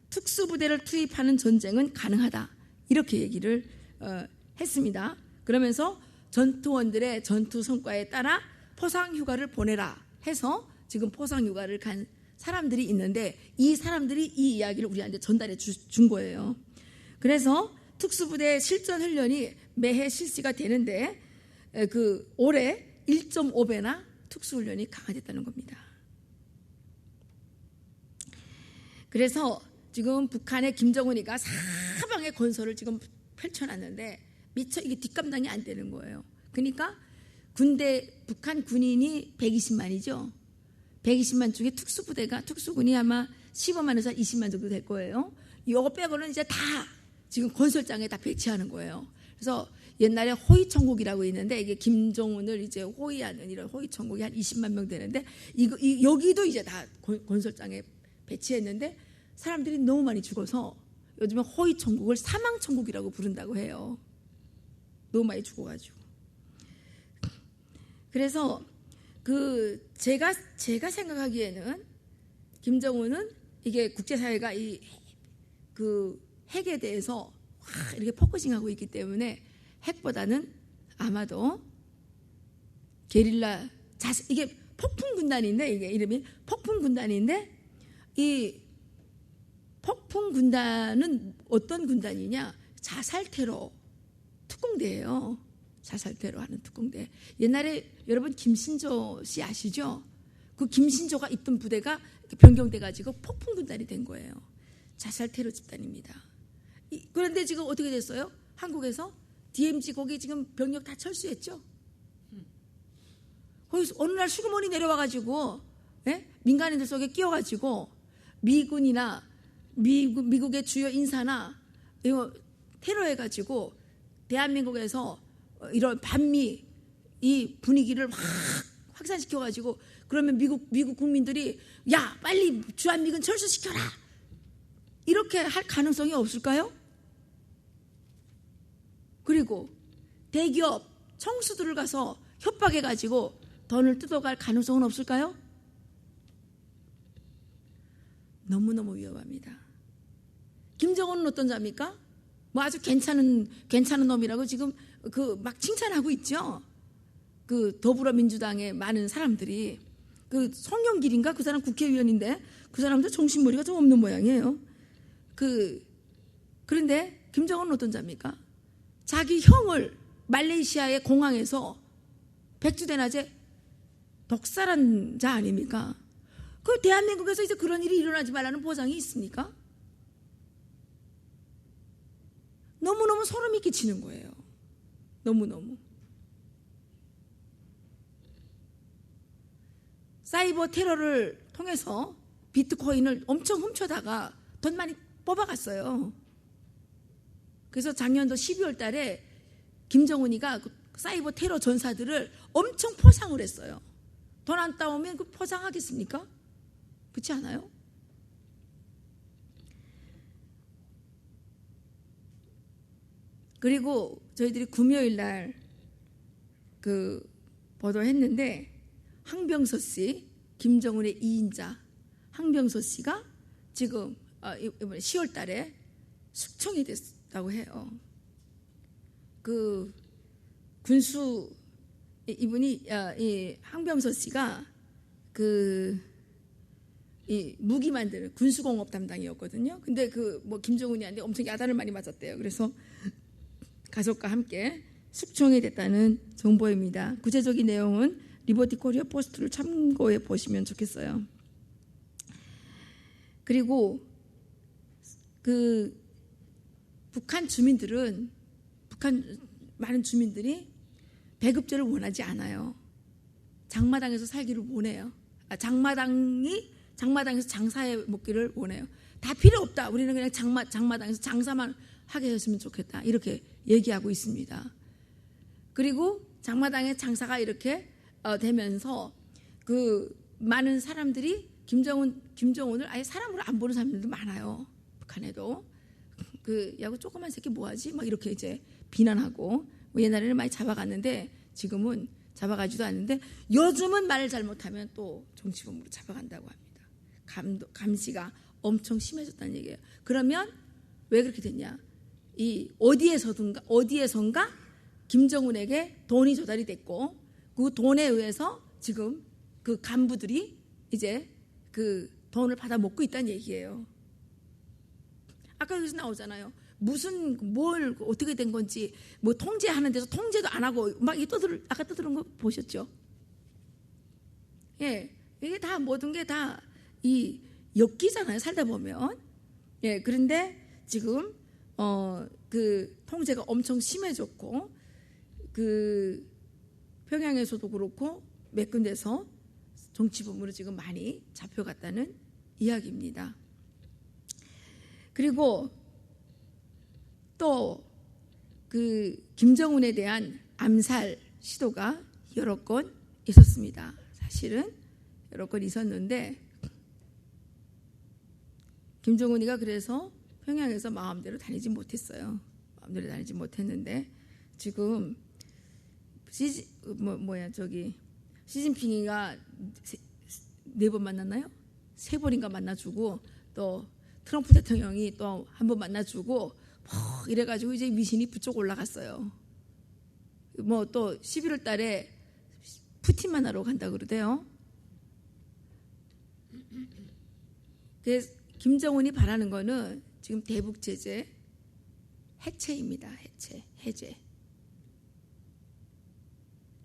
특수부대를 투입하는 전쟁은 가능하다. 이렇게 얘기를 했습니다. 그러면서 전투원들의 전투 성과에 따라 포상휴가를 보내라 해서 지금 포상휴가를 간 사람들이 있는데 이 사람들이 이 이야기를 우리한테 전달해 준 거예요. 그래서 특수부대 실전 훈련이 매해 실시가 되는데 올해 1.5배나 특수훈련이 강화됐다는 겁니다. 그래서 지금 북한의 김정은이가 사방에 건설을 지금 펼쳐놨는데 미처 이게 뒷감당이 안 되는 거예요. 그러니까 북한 군인이 120만이죠. 120만 중에 특수군이 아마 15만에서 20만 정도 될 거예요. 이거 빼고는 이제 다 지금 건설장에 다 배치하는 거예요. 그래서 옛날에 호위천국이라고 있는데 이게 김정은을 이제 호위하는 이런 호위천국이 한 20만 명 되는데 여기도 이제 다 건설장에 배치했는데 사람들이 너무 많이 죽어서 요즘에 호위천국을 사망천국이라고 부른다고 해요. 너무 많이 죽어가지고. 그래서 제가 생각하기에는 김정은은 이게 국제사회가 핵에 대해서 이렇게 포커싱하고 있기 때문에 핵보다는 아마도 게릴라 이게 폭풍군단인데 이게 이름이 폭풍군단인데 이 폭풍군단은 어떤 군단이냐? 자살테러 특공대예요. 자살테러 하는 특공대. 옛날에 여러분 김신조 씨 아시죠? 그 김신조가 있던 부대가 변경돼 가지고 폭풍군단이 된 거예요. 자살테러 집단입니다. 그런데 지금 어떻게 됐어요? 한국에서 DMZ 거기 지금 병력 다 철수했죠. 거기서 어느 날 수구머니 내려와가지고 민간인들 속에 끼어가지고 미군이나 미국의 주요 인사나 이거 테러해가지고 대한민국에서 이런 반미 이 분위기를 확산시켜가지고 그러면 미국 국민들이 야 빨리 주한미군 철수시켜라 이렇게 할 가능성이 없을까요? 그리고 대기업 청수들을 가서 협박해가지고 돈을 뜯어갈 가능성은 없을까요? 너무너무 위험합니다. 김정은은 어떤 자입니까? 뭐 아주 괜찮은 놈이라고 지금 막 칭찬하고 있죠. 더불어민주당의 많은 사람들이 송영길인가 그 사람 국회의원인데 그 사람도 정신머리가 좀 없는 모양이에요. 그런데 김정은은 어떤 자입니까? 자기 형을 말레이시아의 공항에서 백주대낮에 독살한 자 아닙니까? 대한민국에서 이제 그런 일이 일어나지 말라는 보장이 있습니까? 너무너무 소름이 끼치는 거예요. 너무너무. 사이버 테러를 통해서 비트코인을 엄청 훔쳐다가 돈 많이 뽑아갔어요. 그래서 작년도 12월 달에 김정은이가 사이버 테러 전사들을 엄청 포상을 했어요. 돈 안 따오면 포상하겠습니까? 그렇지 않아요? 그리고 저희들이 금요일 날 보도했는데 항병서 씨, 김정은의 2인자 항병서 씨가 지금 이번에 10월 달에 숙청이 됐다고 해요. 그 군수 이분이 이 항병서 씨가 이 무기 만드는 군수공업 담당이었거든요. 근데 김정은이한테 엄청 야단을 많이 맞았대요. 그래서 가족과 함께 숙청이 됐다는 정보입니다. 구체적인 내용은 리버티 코리아 포스트를 참고해 보시면 좋겠어요. 그리고 북한 많은 주민들이 배급제를 원하지 않아요. 장마당에서 살기를 원해요. 장마당에서 장사해 먹기를 원해요. 다 필요 없다. 우리는 그냥 장마당에서 장사만 하게 했으면 좋겠다. 이렇게 얘기하고 있습니다. 그리고 장마당의 장사가 이렇게 되면서 많은 사람들이 김정은을 아예 사람으로 안 보는 사람들도 많아요. 북한에도 야구 조그만 새끼 뭐하지? 막 이렇게 이제 비난하고 옛날에는 많이 잡아갔는데 지금은 잡아가지도 않는데 요즘은 말을 잘못하면 또 정치범으로 잡아간다고 합니다. 감시가 엄청 심해졌다는 얘기예요. 그러면 왜 그렇게 됐냐? 어디에선가 김정은에게 돈이 조달이 됐고 그 돈에 의해서 지금 그 간부들이 이제 돈을 받아 먹고 있다는 얘기예요. 아까 여기서 나오잖아요. 뭘 어떻게 된 건지 통제하는 데서 통제도 안 하고 막 아까 떠드는 거 보셨죠? 예, 이게 다 모든 게 다 엮이잖아요. 살다 보면. 예, 그런데 지금 통제가 엄청 심해졌고 평양에서도 그렇고 몇 군데서 정치범으로 지금 많이 잡혀갔다는 이야기입니다. 그리고 또 김정은에 대한 암살 시도가 여러 건 있었습니다. 사실은 여러 건 있었는데 김정은이가 그래서 평양에서 마음대로 다니지 못했어요. 마음대로 다니지 못했는데 지금 시진핑이가 4번 만났나요? 3번인가 만나주고 또 트럼프 대통령이 또 한 번 만나주고 이래가지고 이제 미신이 부쩍 올라갔어요. 또 11월 달에 푸틴 만나러 간다 그러대요. 그래서 김정은이 바라는 거는 지금 대북 제재 해체입니다. 해제.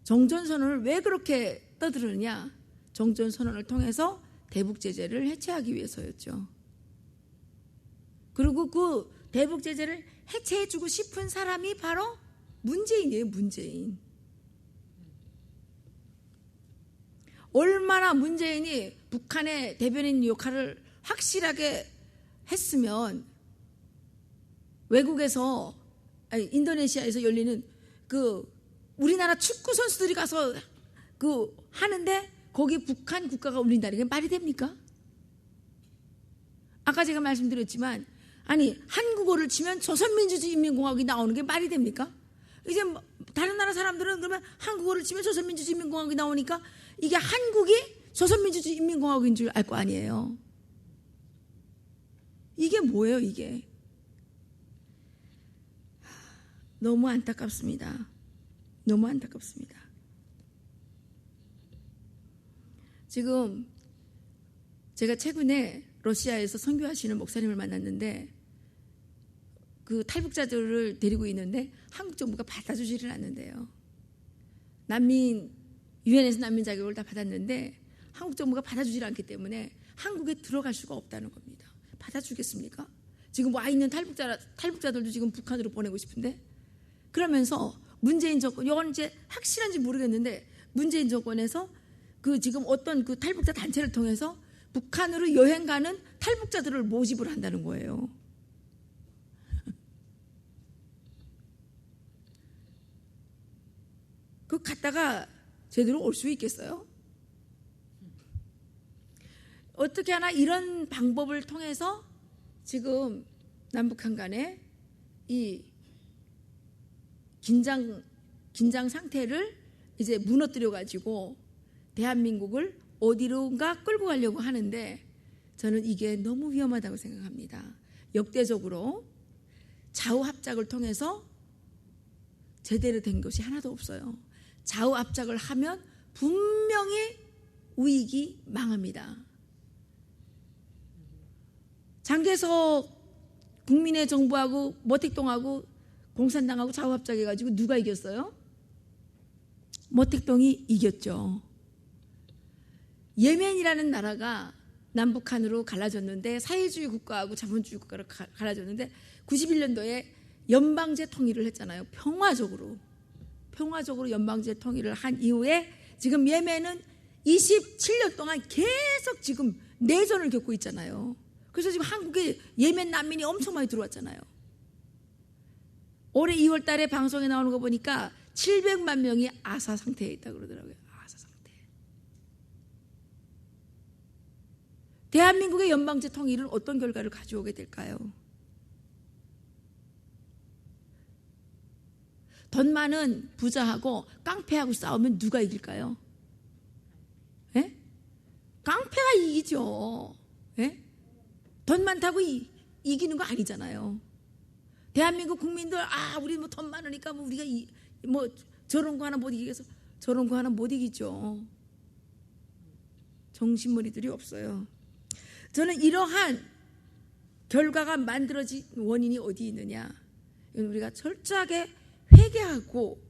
정전선언을 왜 그렇게 떠들으느냐? 정전선언을 통해서 대북 제재를 해체하기 위해서였죠. 그리고 그 대북 제재를 해체해주고 싶은 사람이 바로 문재인이에요. 문재인. 얼마나 문재인이 북한의 대변인 역할을 확실하게 했으면 외국에서 인도네시아에서 열리는 우리나라 축구 선수들이 가서 하는데 거기 북한 국가가 올린다는 게 말이 됩니까? 아까 제가 말씀드렸지만 한국어를 치면 조선민주주의인민공화국이 나오는 게 말이 됩니까? 이제 다른 나라 사람들은 그러면 한국어를 치면 조선민주주의인민공화국이 나오니까 이게 한국이 조선민주주의인민공화국인 줄 알 거 아니에요. 이게 뭐예요, 이게? 너무 안타깝습니다. 너무 안타깝습니다. 지금 제가 최근에 러시아에서 선교하시는 목사님을 만났는데 탈북자들을 데리고 있는데 한국 정부가 받아주지를 않는데요. 유엔에서 난민 자격을 다 받았는데 한국 정부가 받아주지 않기 때문에 한국에 들어갈 수가 없다는 겁니다. 받아주겠습니까? 지금 와 있는 탈북자들도 지금 북한으로 보내고 싶은데 그러면서 문재인 정권, 이건 이제 확실한지 모르겠는데 문재인 정권에서 지금 어떤 탈북자 단체를 통해서 북한으로 여행 가는 탈북자들을 모집을 한다는 거예요. 갔다가 제대로 올 수 있겠어요? 어떻게 하나 이런 방법을 통해서 지금 남북한 간에 이 긴장 상태를 이제 무너뜨려 가지고 대한민국을 어디론가 끌고 가려고 하는데 저는 이게 너무 위험하다고 생각합니다. 역대적으로 좌우 합작을 통해서 제대로 된 것이 하나도 없어요. 좌우 합작을 하면 분명히 우익이 망합니다. 장개석 국민의 정부하고 모택동하고 공산당하고 좌우 합작해가지고 누가 이겼어요? 모택동이 이겼죠. 예멘이라는 나라가 남북한으로 갈라졌는데, 사회주의 국가하고 자본주의 국가로 갈라졌는데 91년도에 연방제 통일을 했잖아요. 평화적으로 연방제 통일을 한 이후에 지금 예멘은 27년 동안 계속 지금 내전을 겪고 있잖아요. 그래서 지금 한국에 예멘 난민이 엄청 많이 들어왔잖아요. 올해 2월 달에 방송에 나오는 거 보니까 700만 명이 아사 상태에 있다고 그러더라고요. 아사 상태. 대한민국의 연방제 통일은 어떤 결과를 가져오게 될까요? 돈 많은 부자하고 깡패하고 싸우면 누가 이길까요? 예? 깡패가 이기죠. 예? 돈 많다고 이기는 거 아니잖아요. 대한민국 국민들, 우리 뭐 돈 많으니까 뭐 우리가 뭐 저런 거 하나 못 이기겠어. 저런 거 하나 못 이기죠. 정신머리들이 없어요. 저는 이러한 결과가 만들어진 원인이 어디 있느냐? 이건 우리가 철저하게 회개하고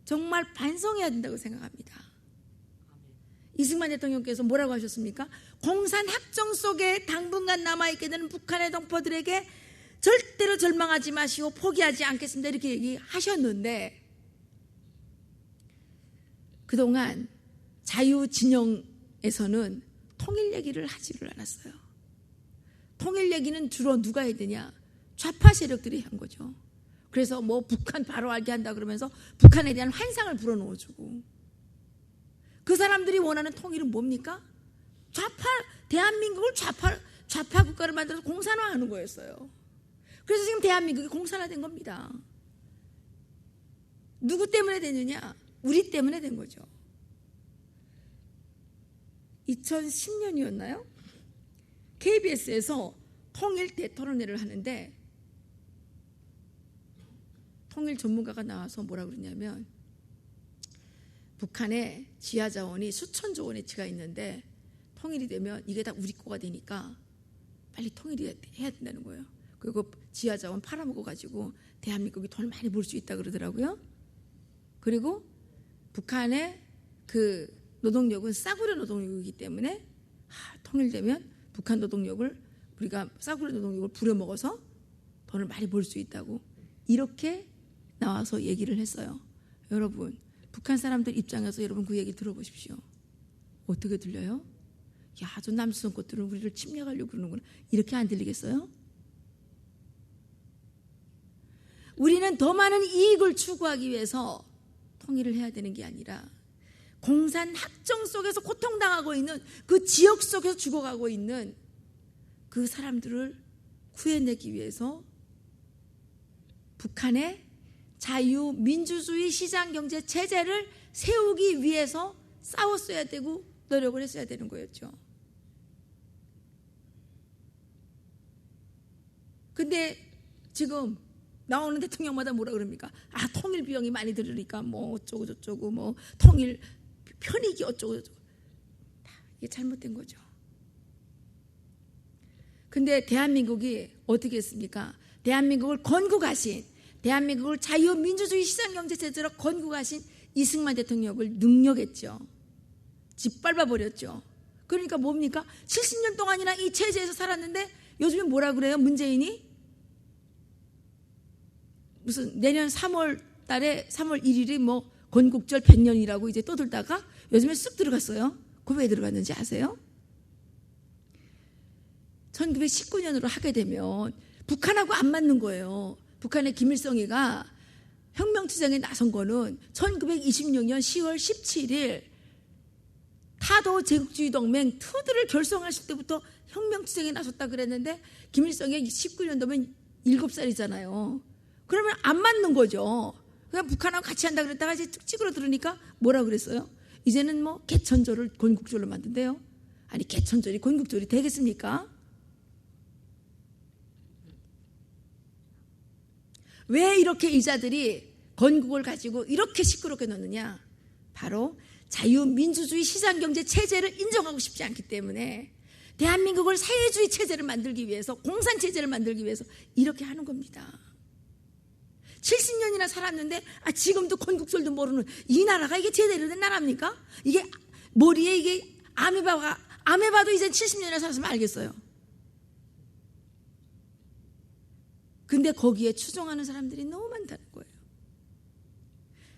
정말 반성해야 된다고 생각합니다. 이승만 대통령께서 뭐라고 하셨습니까? 공산 학정 속에 당분간 남아있게 되는 북한의 동포들에게 절대로 절망하지 마시고 포기하지 않겠습니다, 이렇게 얘기하셨는데, 그동안 자유진영에서는 통일 얘기를 하지를 않았어요. 통일 얘기는 주로 누가 해야 되냐? 좌파 세력들이 한 거죠. 그래서 뭐 북한 바로 알게 한다 그러면서 북한에 대한 환상을 불어넣어주고, 그 사람들이 원하는 통일은 뭡니까? 대한민국을 좌파 국가를 만들어서 공산화하는 거였어요. 그래서 지금 대한민국이 공산화된 겁니다. 누구 때문에 됐느냐? 우리 때문에 된 거죠. 2010년이었나요? KBS에서 통일 대토론회를 하는데 통일 전문가가 나와서 뭐라 그러냐면, 북한에 지하 자원이 수천조 원어치가 있는데 통일이 되면 이게 다 우리 거가 되니까 빨리 통일이 해야 된다는 거예요. 그리고 지하 자원 팔아먹어 가지고 대한민국이 돈을 많이 벌 수 있다 그러더라고요. 그리고 북한의 그 노동력은 싸구려 노동력이기 때문에 통일되면 북한 노동력을 우리가 싸구려 노동력을 부려먹어서 돈을 많이 벌 수 있다고 이렇게 나와서 얘기를 했어요. 여러분, 북한 사람들 입장에서 여러분 그 얘기 들어보십시오. 어떻게 들려요? 야, 저 남수성 것들은 우리를 침략하려고 그러는구나. 이렇게 안 들리겠어요? 우리는 더 많은 이익을 추구하기 위해서 통일을 해야 되는 게 아니라 공산 학정 속에서 고통당하고 있는 그 지역 속에서 죽어가고 있는 그 사람들을 구해내기 위해서 북한의 자유민주주의 시장경제 체제를 세우기 위해서 싸웠어야 되고 노력을 했어야 되는 거였죠. 근데 지금 나오는 대통령마다 뭐라 그럽니까? 통일 비용이 많이 들으니까 뭐 어쩌고 저쩌고 뭐 통일 편익이 어쩌고 저쩌고. 이게 잘못된 거죠. 근데 대한민국이 어떻게 했습니까? 대한민국을 건국하신, 대한민국을 자유민주주의 시장경제체제로 건국하신 이승만 대통령을 능력했죠. 짓밟아버렸죠. 그러니까 뭡니까? 70년 동안이나 이 체제에서 살았는데 요즘에 뭐라 그래요? 문재인이? 무슨 내년 3월 달에 3월 1일이 뭐 건국절 100년이라고 이제 떠들다가 요즘에 쑥 들어갔어요. 그거 왜 들어갔는지 아세요? 1919년으로 하게 되면 북한하고 안 맞는 거예요. 북한의 김일성이가 혁명투쟁에 나선 거는 1926년 10월 17일 타도 제국주의 동맹 TOD를 결성하실 때부터 혁명투쟁에 나섰다 그랬는데 김일성이 19년도면 7살이잖아요. 그러면 안 맞는 거죠. 그냥 북한하고 같이 한다 그랬다가 이제 쭉 찌그러들으니까 뭐라 그랬어요? 이제는 뭐 개천절을 건국절로 만든대요. 아니 개천절이 건국절이 되겠습니까? 왜 이렇게 이자들이 건국을 가지고 이렇게 시끄럽게 노느냐? 바로 자유민주주의 시장경제 체제를 인정하고 싶지 않기 때문에 대한민국을 사회주의 체제를 만들기 위해서, 공산체제를 만들기 위해서 이렇게 하는 겁니다. 70년이나 살았는데 지금도 건국절도 모르는 이 나라가 이게 제대로 된 나라입니까? 이게 머리에 이게 아메바도 이제 70년이나 살았으면 알겠어요. 근데 거기에 추종하는 사람들이 너무 많다는 거예요.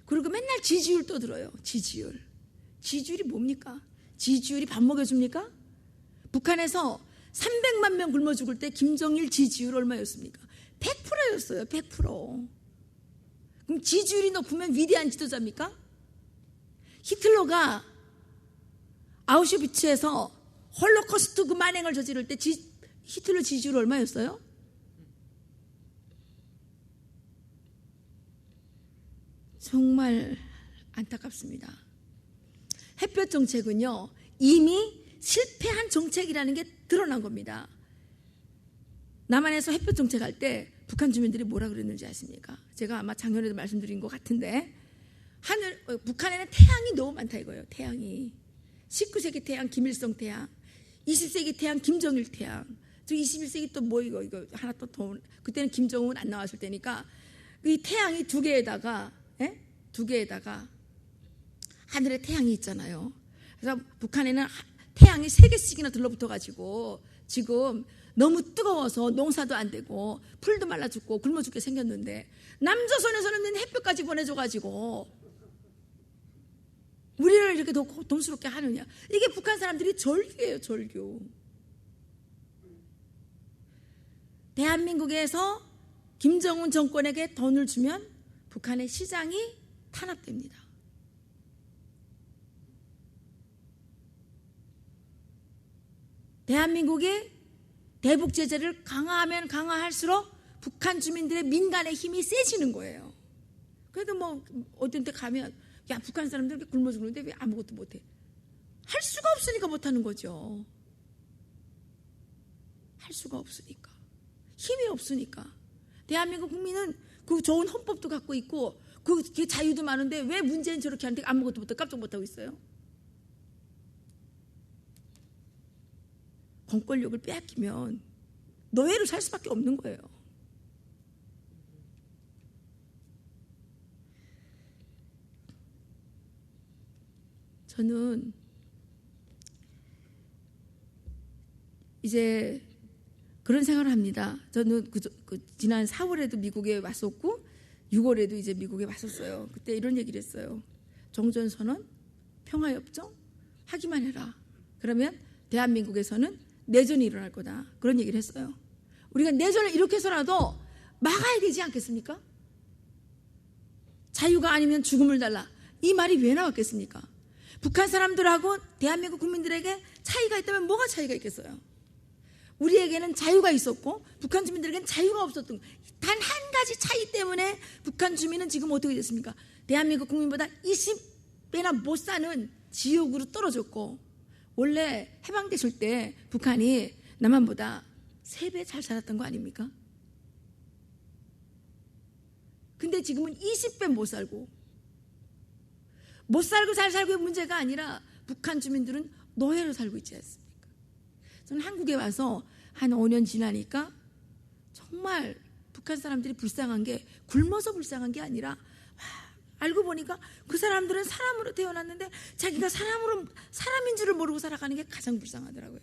그리고 맨날 지지율 떠들어요. 지지율이 뭡니까? 지지율이 밥 먹여줍니까? 북한에서 300만 명 굶어 죽을 때 김정일 지지율 얼마였습니까? 100%였어요. 100%. 그럼 지지율이 높으면 위대한 지도자입니까? 히틀러가 아우슈비츠에서 홀로코스트 그 만행을 저지를 때 히틀러 지지율 얼마였어요? 정말 안타깝습니다. 햇볕 정책은요, 이미 실패한 정책이라는 게 드러난 겁니다. 남한에서 햇볕 정책할 때 북한 주민들이 뭐라 그랬는지 아십니까? 제가 아마 작년에도 말씀드린 것 같은데, 북한에는 태양이 너무 많다 이거예요. 태양이 19세기 태양 김일성 태양, 20세기 태양 김정일 태양, 저 21세기 또 뭐 이거 하나 또 더, 그때는 김정은 안 나왔을 때니까 이 태양이 두 개에다가 하늘에 태양이 있잖아요. 그래서 북한에는 태양이 3개씩이나 들러붙어가지고 지금 너무 뜨거워서 농사도 안 되고 풀도 말라 죽고 굶어 죽게 생겼는데, 남조선에서는 햇볕까지 보내줘가지고 우리를 이렇게 더 고통스럽게 하느냐. 이게 북한 사람들이 절규예요. 절규. 대한민국에서 김정은 정권에게 돈을 주면 북한의 시장이 탄압됩니다. 대한민국이 대북 제재를 강화하면 강화할수록 북한 주민들의 민간의 힘이 세지는 거예요. 그래도 뭐 어떤 데 가면 야, 북한 사람들 이렇게 굶어 죽는데 왜 아무것도 못해? 할 수가 없으니까 못하는 거죠. 할 수가 없으니까. 힘이 없으니까. 대한민국 국민은 그 좋은 헌법도 갖고 있고 그 자유도 많은데 왜 문재인 저렇게 하는데 아무것도 못하고 깜짝 못하고 있어요? 공권력을 빼앗기면 노예로 살 수밖에 없는 거예요. 저는 이제 그런 생각을 합니다. 저는 지난 4월에도 미국에 왔었고 6월에도 이제 미국에 왔었어요. 그때 이런 얘기를 했어요. 종전선언, 평화협정 하기만 해라. 그러면 대한민국에서는 내전이 일어날 거다. 그런 얘기를 했어요. 우리가 내전을 이렇게 해서라도 막아야 되지 않겠습니까? 자유가 아니면 죽음을 달라. 이 말이 왜 나왔겠습니까? 북한 사람들하고 대한민국 국민들에게 차이가 있다면 뭐가 차이가 있겠어요? 우리에게는 자유가 있었고 북한 주민들에게는 자유가 없었던, 단 한 가지 차이 때문에 북한 주민은 지금 어떻게 됐습니까? 대한민국 국민보다 20배나 못 사는 지옥으로 떨어졌고, 원래 해방됐을 때 북한이 남한보다 3배 잘 살았던 거 아닙니까? 근데 지금은 20배 못 살고 잘 살고의 문제가 아니라 북한 주민들은 노예로 살고 있지 않습니까? 저는 한국에 와서 한 5년 지나니까 정말 북한 사람들이 불쌍한 게 굶어서 불쌍한 게 아니라, 알고 보니까 그 사람들은 사람으로 태어났는데 자기가 사람인 줄을 모르고 살아가는 게 가장 불쌍하더라고요.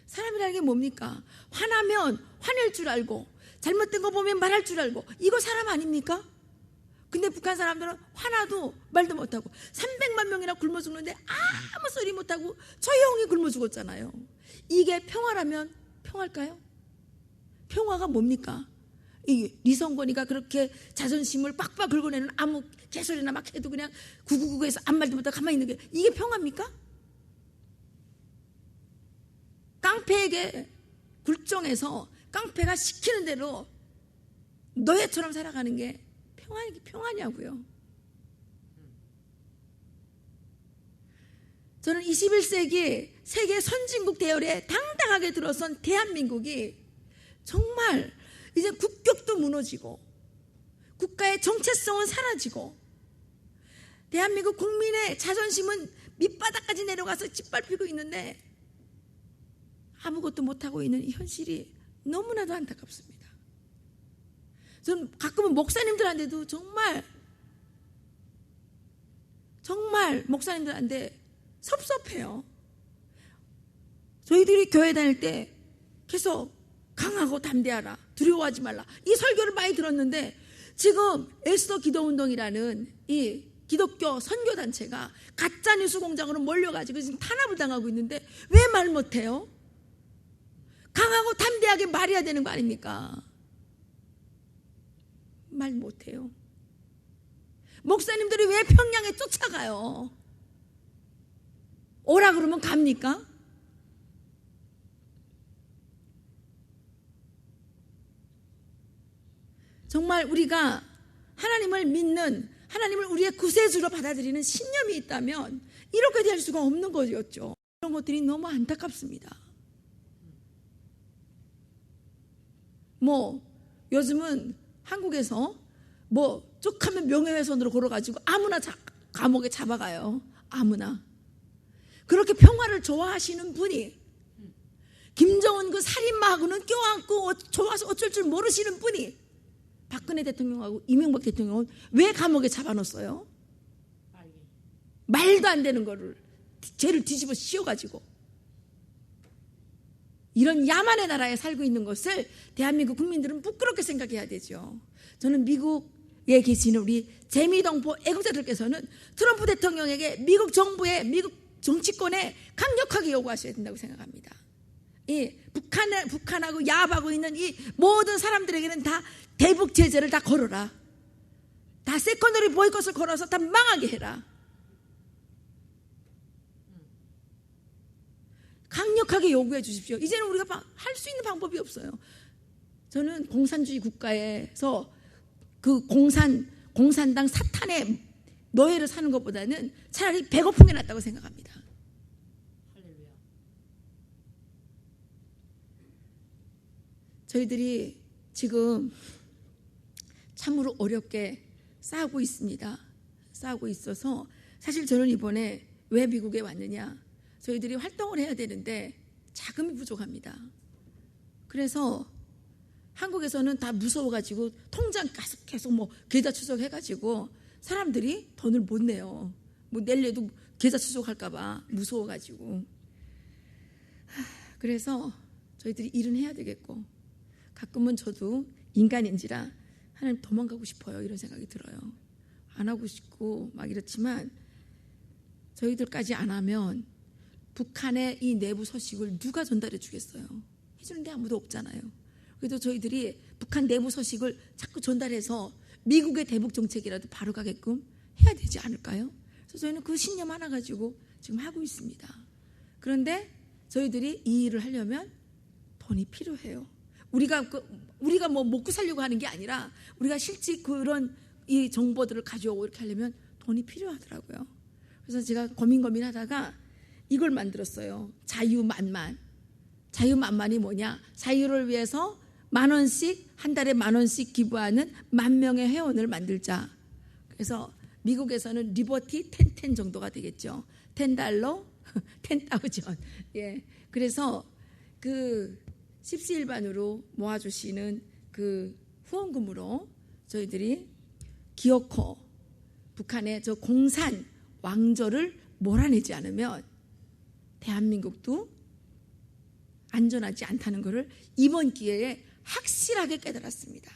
사람이라는 게 뭡니까? 화나면 화낼 줄 알고, 잘못된 거 보면 말할 줄 알고, 이거 사람 아닙니까? 근데 북한 사람들은 화나도 말도 못하고 300만 명이나 굶어 죽는데 아무 소리 못하고 조용히 굶어 죽었잖아요. 이게 평화라면 평화일까요? 평화가 뭡니까? 이 리성건이가 그렇게 자존심을 빡빡 긁어내는 아무 개소리나 막 해도 그냥 구구구구해서 아무 말도 못하고 가만히 있는 게 이게 평화입니까? 깡패에게 굴종해서 깡패가 시키는 대로 노예처럼 살아가는 게 평화냐고요. 저는 21세기 세계 선진국 대열에 당당하게 들어선 대한민국이 정말 이제 국격도 무너지고 국가의 정체성은 사라지고 대한민국 국민의 자존심은 밑바닥까지 내려가서 짓밟히고 있는데 아무것도 못하고 있는 이 현실이 너무나도 안타깝습니다. 저는 가끔은 목사님들한테도 정말 목사님들한테 섭섭해요. 저희들이 교회 다닐 때 계속 강하고 담대하라, 두려워하지 말라, 이 설교를 많이 들었는데 지금 에스더 기도운동이라는 이 기독교 선교단체가 가짜뉴스 공장으로 몰려가지고 지금 탄압을 당하고 있는데 왜 말 못해요? 강하고 담대하게 말해야 되는 거 아닙니까? 말 못해요. 목사님들이 왜 평양에 쫓아가요? 오라 그러면 갑니까? 정말 우리가 하나님을 믿는, 하나님을 우리의 구세주로 받아들이는 신념이 있다면 이렇게 될 수가 없는 거였죠. 이런 것들이 너무 안타깝습니다. 요즘은 한국에서 쭉 하면 명예훼손으로 걸어가지고 아무나 감옥에 잡아가요. 아무나. 그렇게 평화를 좋아하시는 분이, 김정은 그 살인마하고는 껴안고 좋아서 어쩔 줄 모르시는 분이 박근혜 대통령하고 이명박 대통령은 왜 감옥에 잡아놓았어요? 말도 안 되는 거를 죄를 뒤집어 씌워가지고. 이런 야만의 나라에 살고 있는 것을 대한민국 국민들은 부끄럽게 생각해야 되죠. 저는 미국에 계시는 우리 재미동포 애국자들께서는 트럼프 대통령에게 미국 정부의, 미국 정치권에 강력하게 요구하셔야 된다고 생각합니다. 이 북한하고 야합하고 있는 이 모든 사람들에게는 다 대북 제재를 다 걸어라. 다 세컨더리 보이콧을 걸어서 다 망하게 해라. 강력하게 요구해 주십시오. 이제는 우리가 할 수 있는 방법이 없어요. 저는 공산주의 국가에서 그 공산당 사탄의 노예를 사는 것보다는 차라리 배고픈 게 낫다고 생각합니다. 저희들이 지금 참으로 어렵게 싸우고 있습니다. 싸우고 있어서 사실 저는 이번에 왜 미국에 왔느냐, 저희들이 활동을 해야 되는데 자금이 부족합니다. 그래서 한국에서는 다 무서워가지고 통장 계속 계좌 추적해가지고 사람들이 돈을 못 내요. 낼래도 계좌 추적할까봐 무서워가지고. 그래서 저희들이 일은 해야 되겠고, 가끔은 저도 인간인지라 하나님 도망가고 싶어요, 이런 생각이 들어요. 안 하고 싶고 막 이렇지만 저희들까지 안 하면 북한의 이 내부 소식을 누가 전달해 주겠어요? 해주는 데 아무도 없잖아요. 그래도 저희들이 북한 내부 소식을 자꾸 전달해서 미국의 대북 정책이라도 바로 가게끔 해야 되지 않을까요? 그래서 저희는 그 신념 하나 가지고 지금 하고 있습니다. 그런데 저희들이 이 일을 하려면 돈이 필요해요. 우리가 먹고 살려고 하는 게 아니라 우리가 실제 그런 이 정보들을 가져오고 이렇게 하려면 돈이 필요하더라고요. 그래서 제가 고민하다가 이걸 만들었어요. 자유만만. 자유만만이 뭐냐? 자유를 위해서 10,000원씩, 한 달에 10,000원씩 기부하는 10,000명의 회원을 만들자. 그래서 미국에서는 리버티 10 정도가 되겠죠. $10, 10,000. 예. 그래서 그 십시일반으로 모아주시는 그 후원금으로 저희들이 기어코 북한의 저 공산 왕조를 몰아내지 않으면 대한민국도 안전하지 않다는 것을 이번 기회에 확실하게 깨달았습니다.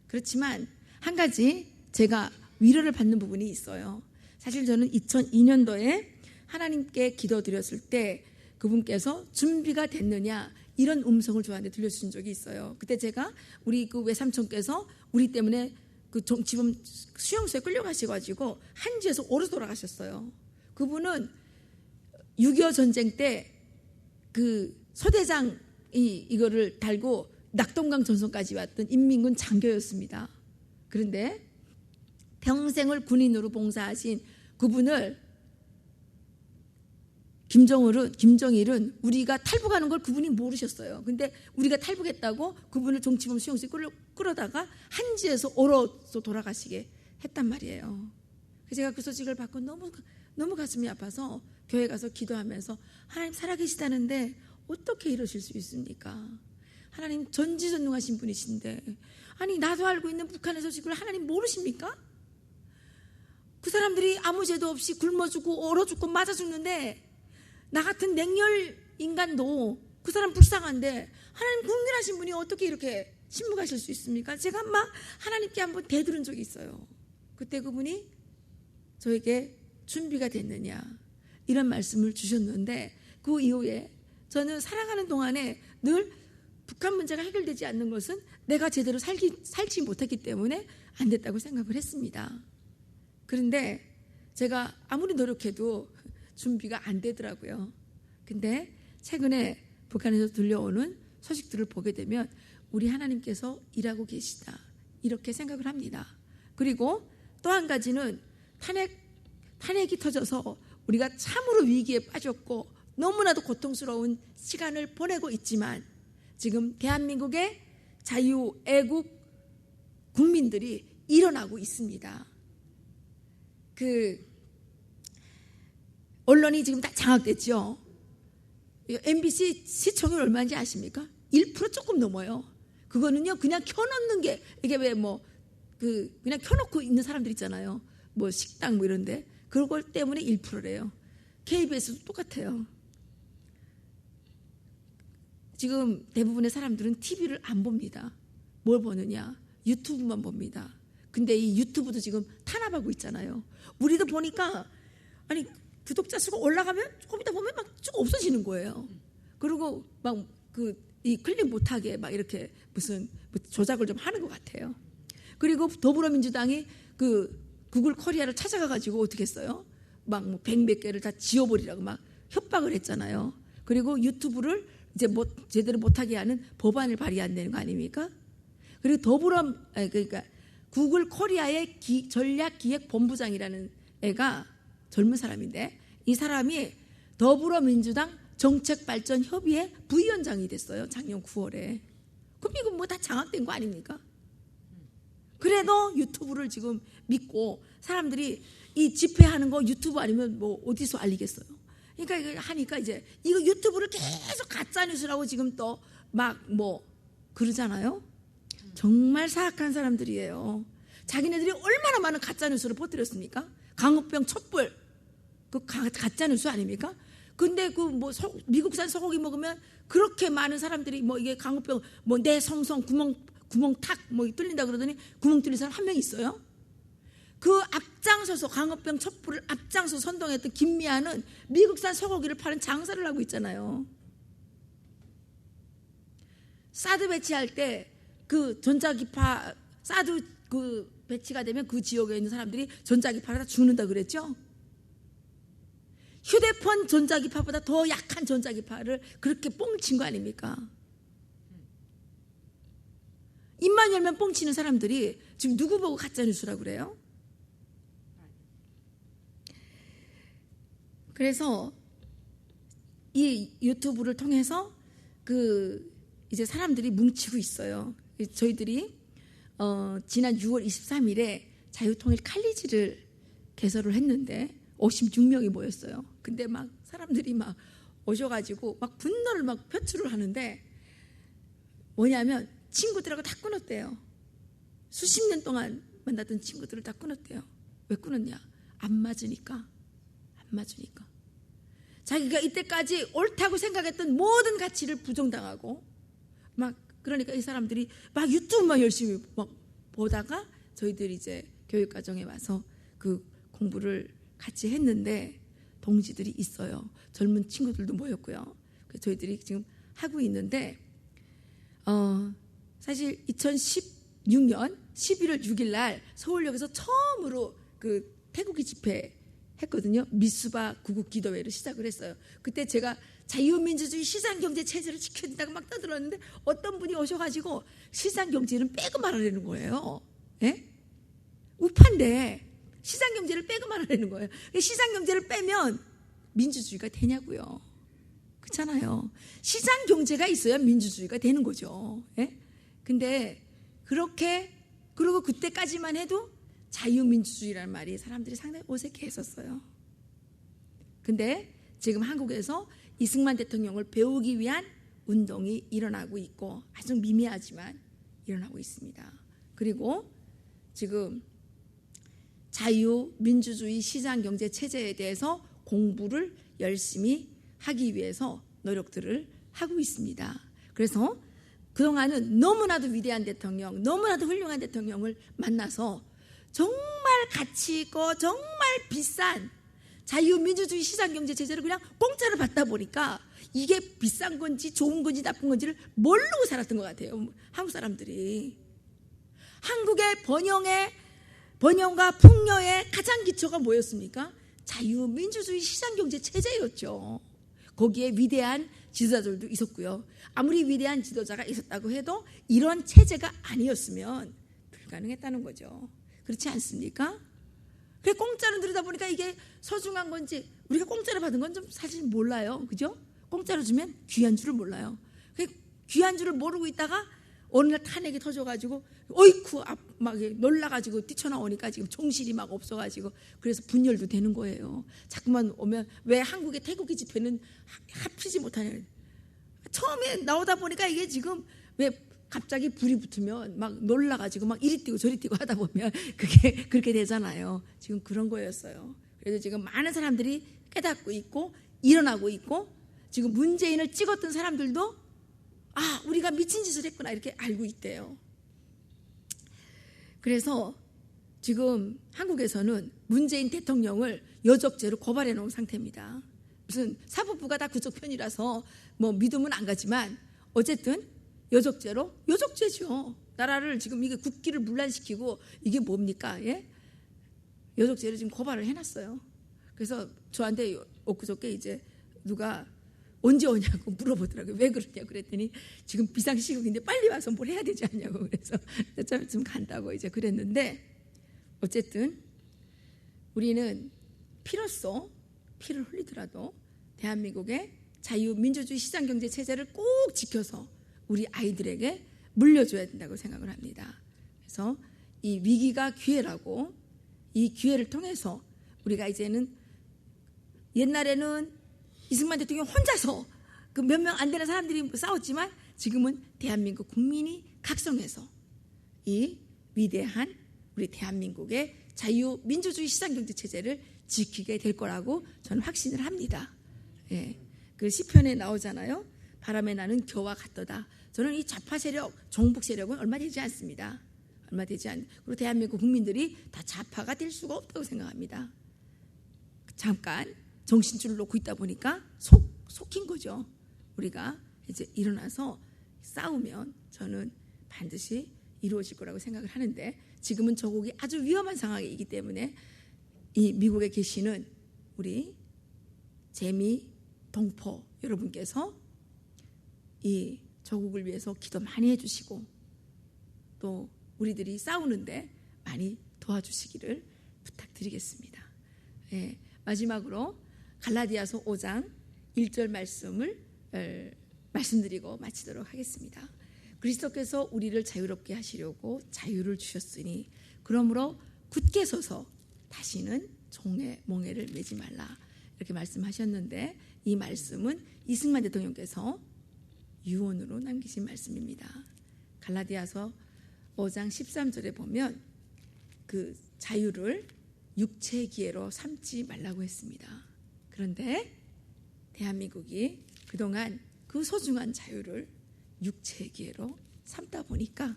그렇지만 한 가지 제가 위로를 받는 부분이 있어요. 사실 저는 2002년도에 하나님께 기도드렸을 때 그분께서 준비가 됐느냐 이런 음성을 저한테 들려주신 적이 있어요. 그때 제가 우리 그 외삼촌께서 우리 때문에 그 지금 수용소에 끌려가셔가지고 한지에서 오래 돌아가셨어요. 그분은 6.25 전쟁 때 그 소대장이 이거를 달고 낙동강 전선까지 왔던 인민군 장교였습니다. 그런데 평생을 군인으로 봉사하신 그분을 김정일은 우리가 탈북하는 걸 그분이 모르셨어요. 근데 우리가 탈북했다고 그분을 정치범 수용소에 끌어다가 한지에서 얼어서 돌아가시게 했단 말이에요. 제가 그 소식을 받고 너무 가슴이 아파서 교회 가서 기도하면서 하나님 살아계시다는데 어떻게 이러실 수 있습니까? 하나님 전지전능하신 분이신데 아니 나도 알고 있는 북한의 소식을 하나님 모르십니까? 그 사람들이 아무 죄도 없이 굶어 죽고 얼어 죽고 맞아 죽는데 나 같은 냉혈 인간도 그 사람 불쌍한데 하나님 국민하신 분이 어떻게 이렇게 침묵하실 수 있습니까? 제가 막 하나님께 한번 대들은 적이 있어요. 그때 그분이 저에게 준비가 됐느냐 이런 말씀을 주셨는데 그 이후에 저는 살아가는 동안에 늘 북한 문제가 해결되지 않는 것은 내가 제대로 살지 못했기 때문에 안 됐다고 생각을 했습니다. 그런데 제가 아무리 노력해도 준비가 안 되더라고요. 근데 최근에 북한에서 들려오는 소식들을 보게 되면 우리 하나님께서 일하고 계시다 이렇게 생각을 합니다. 그리고 또 한 가지는 탄핵이 터져서 우리가 참으로 위기에 빠졌고 너무나도 고통스러운 시간을 보내고 있지만 지금 대한민국의 자유, 애국 국민들이 일어나고 있습니다. 언론이 지금 다 장악됐죠. MBC 시청률 얼마인지 아십니까? 1% 조금 넘어요. 그거는요 그냥 켜놓는 게 이게 왜 그냥 켜놓고 있는 사람들 있잖아요. 뭐 식당 뭐 이런데 그걸 때문에 1%래요. KBS도 똑같아요. 지금 대부분의 사람들은 TV를 안 봅니다. 뭘 보느냐? 유튜브만 봅니다. 근데 이 유튜브도 지금 탄압하고 있잖아요. 우리도 보니까 아니 구독자 수가 올라가면 조금 이따 보면 막 쭉 없어지는 거예요. 그리고 막 이 클릭 못하게 막 이렇게 무슨 조작을 좀 하는 것 같아요. 그리고 더불어민주당이 구글 코리아를 찾아가가지고 어떻게 했어요? 막 뭐 100몇 개를 다 지워버리라고 막 협박을 했잖아요. 그리고 유튜브를 이제 제대로 못하게 하는 법안을 발의한다는 거 아닙니까? 그리고 그러니까 구글 코리아의 전략기획본부장이라는 애가 젊은 사람인데 이 사람이 더불어민주당 정책발전협의회 부위원장이 됐어요. 작년 9월에. 그럼 이거 뭐 다 장악된 거 아닙니까? 그래도 유튜브를 지금 믿고 사람들이 이 집회하는 거 유튜브 아니면 뭐 어디서 알리겠어요? 그러니까 이거 하니까 이제 이거 유튜브를 계속 가짜뉴스라고 지금 또 막 뭐 그러잖아요. 정말 사악한 사람들이에요. 자기네들이 얼마나 많은 가짜뉴스를 퍼뜨렸습니까? 강우병 촛불 그 가짜뉴스 아닙니까? 근데 미국산 소고기 먹으면 그렇게 많은 사람들이 뭐 이게 강우병 뭐 내 성성 구멍 탁 뭐 뚫린다 그러더니 구멍 뚫린 사람 한 명 있어요. 그 앞장서서 강우병 촛불을 앞장서 선동했던 김미아는 미국산 소고기를 파는 장사를 하고 있잖아요. 사드 배치할 때 그 전자기파 사드 배치가 되면 그 지역에 있는 사람들이 전자기파를 다 죽는다 그랬죠. 휴대폰 전자기파보다 더 약한 전자기파를 그렇게 뻥친 거 아닙니까? 입만 열면 뻥치는 사람들이 지금 누구 보고 가짜뉴스라고 그래요? 그래서 이 유튜브를 통해서 이제 사람들이 뭉치고 있어요. 저희들이 지난 6월 23일에 자유통일 칼리지를 개설을 했는데 56명이 모였어요. 근데 막 사람들이 막 오셔가지고 막 분노를 막 표출을 하는데 뭐냐면 친구들하고 다 끊었대요. 수십 년 동안 만났던 친구들을 다 끊었대요. 왜 끊었냐? 안 맞으니까. 자기가 이때까지 옳다고 생각했던 모든 가치를 부정당하고 막 그러니까 이 사람들이 막 유튜브만 열심히 막 보다가 저희들이 이제 교육과정에 와서 그 공부를 같이 했는데 동지들이 있어요. 젊은 친구들도 모였고요. 저희들이 지금 하고 있는데 사실 2016년 11월 6일 날 서울역에서 처음으로 그 태국이 집회 했거든요. 미수바 구국기도회를 시작을 했어요. 그때 제가 자유민주주의 시장경제 체제를 지켜야 된다고 막 떠들었는데 어떤 분이 오셔가지고 시장경제는 빼고 말하려는 거예요. 예? 우파인데 시장경제를 빼고 말하려는 거예요. 시장경제를 빼면 민주주의가 되냐고요. 그렇잖아요. 시장 경제가 있어야 민주주의가 되는 거죠. 예? 근데 그렇게 그리고 그때까지만 해도 자유민주주의라는 말이 사람들이 상당히 어색해 했었어요. 근데 지금 한국에서 이승만 대통령을 배우기 위한 운동이 일어나고 있고 아주 미미하지만 일어나고 있습니다. 그리고 지금 자유민주주의 시장경제 체제에 대해서 공부를 열심히 하기 위해서 노력들을 하고 있습니다. 그래서 그동안은 너무나도 위대한 대통령, 너무나도 훌륭한 대통령을 만나서 정말 가치 있고 정말 비싼 자유민주주의 시장경제 체제를 그냥 공짜로 받다 보니까 이게 비싼 건지 좋은 건지 나쁜 건지를 모르고 살았던 것 같아요. 한국 사람들이. 한국의 번영과 풍요의 가장 기초가 뭐였습니까? 자유민주주의 시장경제 체제였죠. 거기에 위대한 지도자들도 있었고요. 아무리 위대한 지도자가 있었다고 해도 이런 체제가 아니었으면 불가능했다는 거죠. 그렇지 않습니까? 그래 공짜로 들여다보니까 이게 소중한 건지 우리가 공짜로 받은 건 좀 사실 몰라요. 그죠? 공짜로 주면 귀한 줄을 몰라요. 귀한 줄을 모르고 있다가 어느 날 탄핵이 터져가지고 어이쿠 막 놀라가지고 뛰쳐나오니까 지금 정신이 막 없어가지고 그래서 분열도 되는 거예요. 자꾸만 오면 왜 한국의 태극기 집회는 합치지 못하냐. 처음에 나오다 보니까 이게 지금 왜 갑자기 불이 붙으면 막 놀라가지고 막 이리 뛰고 저리 뛰고 하다 보면 그게 그렇게 되잖아요. 지금 그런 거였어요. 그래서 지금 많은 사람들이 깨닫고 있고 일어나고 있고 지금 문재인을 찍었던 사람들도 우리가 미친 짓을 했구나 이렇게 알고 있대요. 그래서 지금 한국에서는 문재인 대통령을 여적죄로 고발해 놓은 상태입니다. 무슨 사법부가 다 그쪽 편이라서 뭐 믿으면 안 가지만 어쨌든 여적죄죠. 나라를 지금 이게 국기를 문란시키고 이게 뭡니까? 예? 여적죄를 지금 고발을 해놨어요. 그래서 저한테 엊그저께 이제 누가 언제 오냐고 물어보더라고요. 왜 그러냐 그랬더니 지금 비상시국인데 빨리 와서 뭘 해야 되지 않냐고 그래서 좀 간다고 이제 그랬는데 어쨌든 우리는 피로써 피를 흘리더라도 대한민국의 자유민주주의 시장경제 체제를 꼭 지켜서 우리 아이들에게 물려줘야 된다고 생각을 합니다. 그래서 이 위기가 기회라고 이 기회를 통해서 우리가 이제는 옛날에는 이승만 대통령 혼자서 그 몇 명 안 되는 사람들이 싸웠지만 지금은 대한민국 국민이 각성해서 이 위대한 우리 대한민국의 자유민주주의 시장경제 체제를 지키게 될 거라고 저는 확신을 합니다. 예. 그 시편에 나오잖아요. 바람에 나는 겨와 같도다. 저는 이 좌파 세력, 종북 세력은 얼마 되지 않습니다. 그리고 대한민국 국민들이 다 좌파가 될 수가 없다고 생각합니다. 잠깐 정신줄을 놓고 있다 보니까 속힌 거죠. 우리가 이제 일어나서 싸우면 저는 반드시 이루어질 거라고 생각을 하는데 지금은 저국이 아주 위험한 상황이기 때문에 이 미국에 계시는 우리 재미 동포 여러분께서 이 저국을 위해서 기도 많이 해주시고 또 우리들이 싸우는데 많이 도와주시기를 부탁드리겠습니다. 예, 마지막으로 갈라디아서 5장 1절 말씀을 말씀드리고 마치도록 하겠습니다. 그리스도께서 우리를 자유롭게 하시려고 자유를 주셨으니 그러므로 굳게 서서 다시는 종의 몽해를 매지 말라 이렇게 말씀하셨는데 이 말씀은 이승만 대통령께서 유언으로 남기신 말씀입니다. 갈라디아서 5장 13절에 보면 그 자유를 육체의 기회로 삼지 말라고 했습니다. 그런데 대한민국이 그동안 그 소중한 자유를 육체의 기회로 삼다 보니까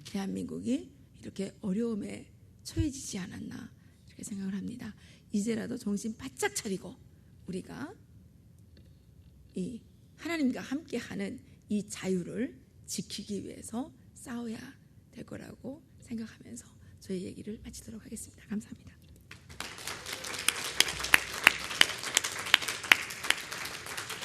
대한민국이 이렇게 어려움에 처해지지 않았나 이렇게 생각을 합니다. 이제라도 정신 바짝 차리고 우리가 이 하나님과 함께하는 이 자유를 지키기 위해서 싸워야 될 거라고 생각하면서 저희 얘기를 마치도록 하겠습니다. 감사합니다.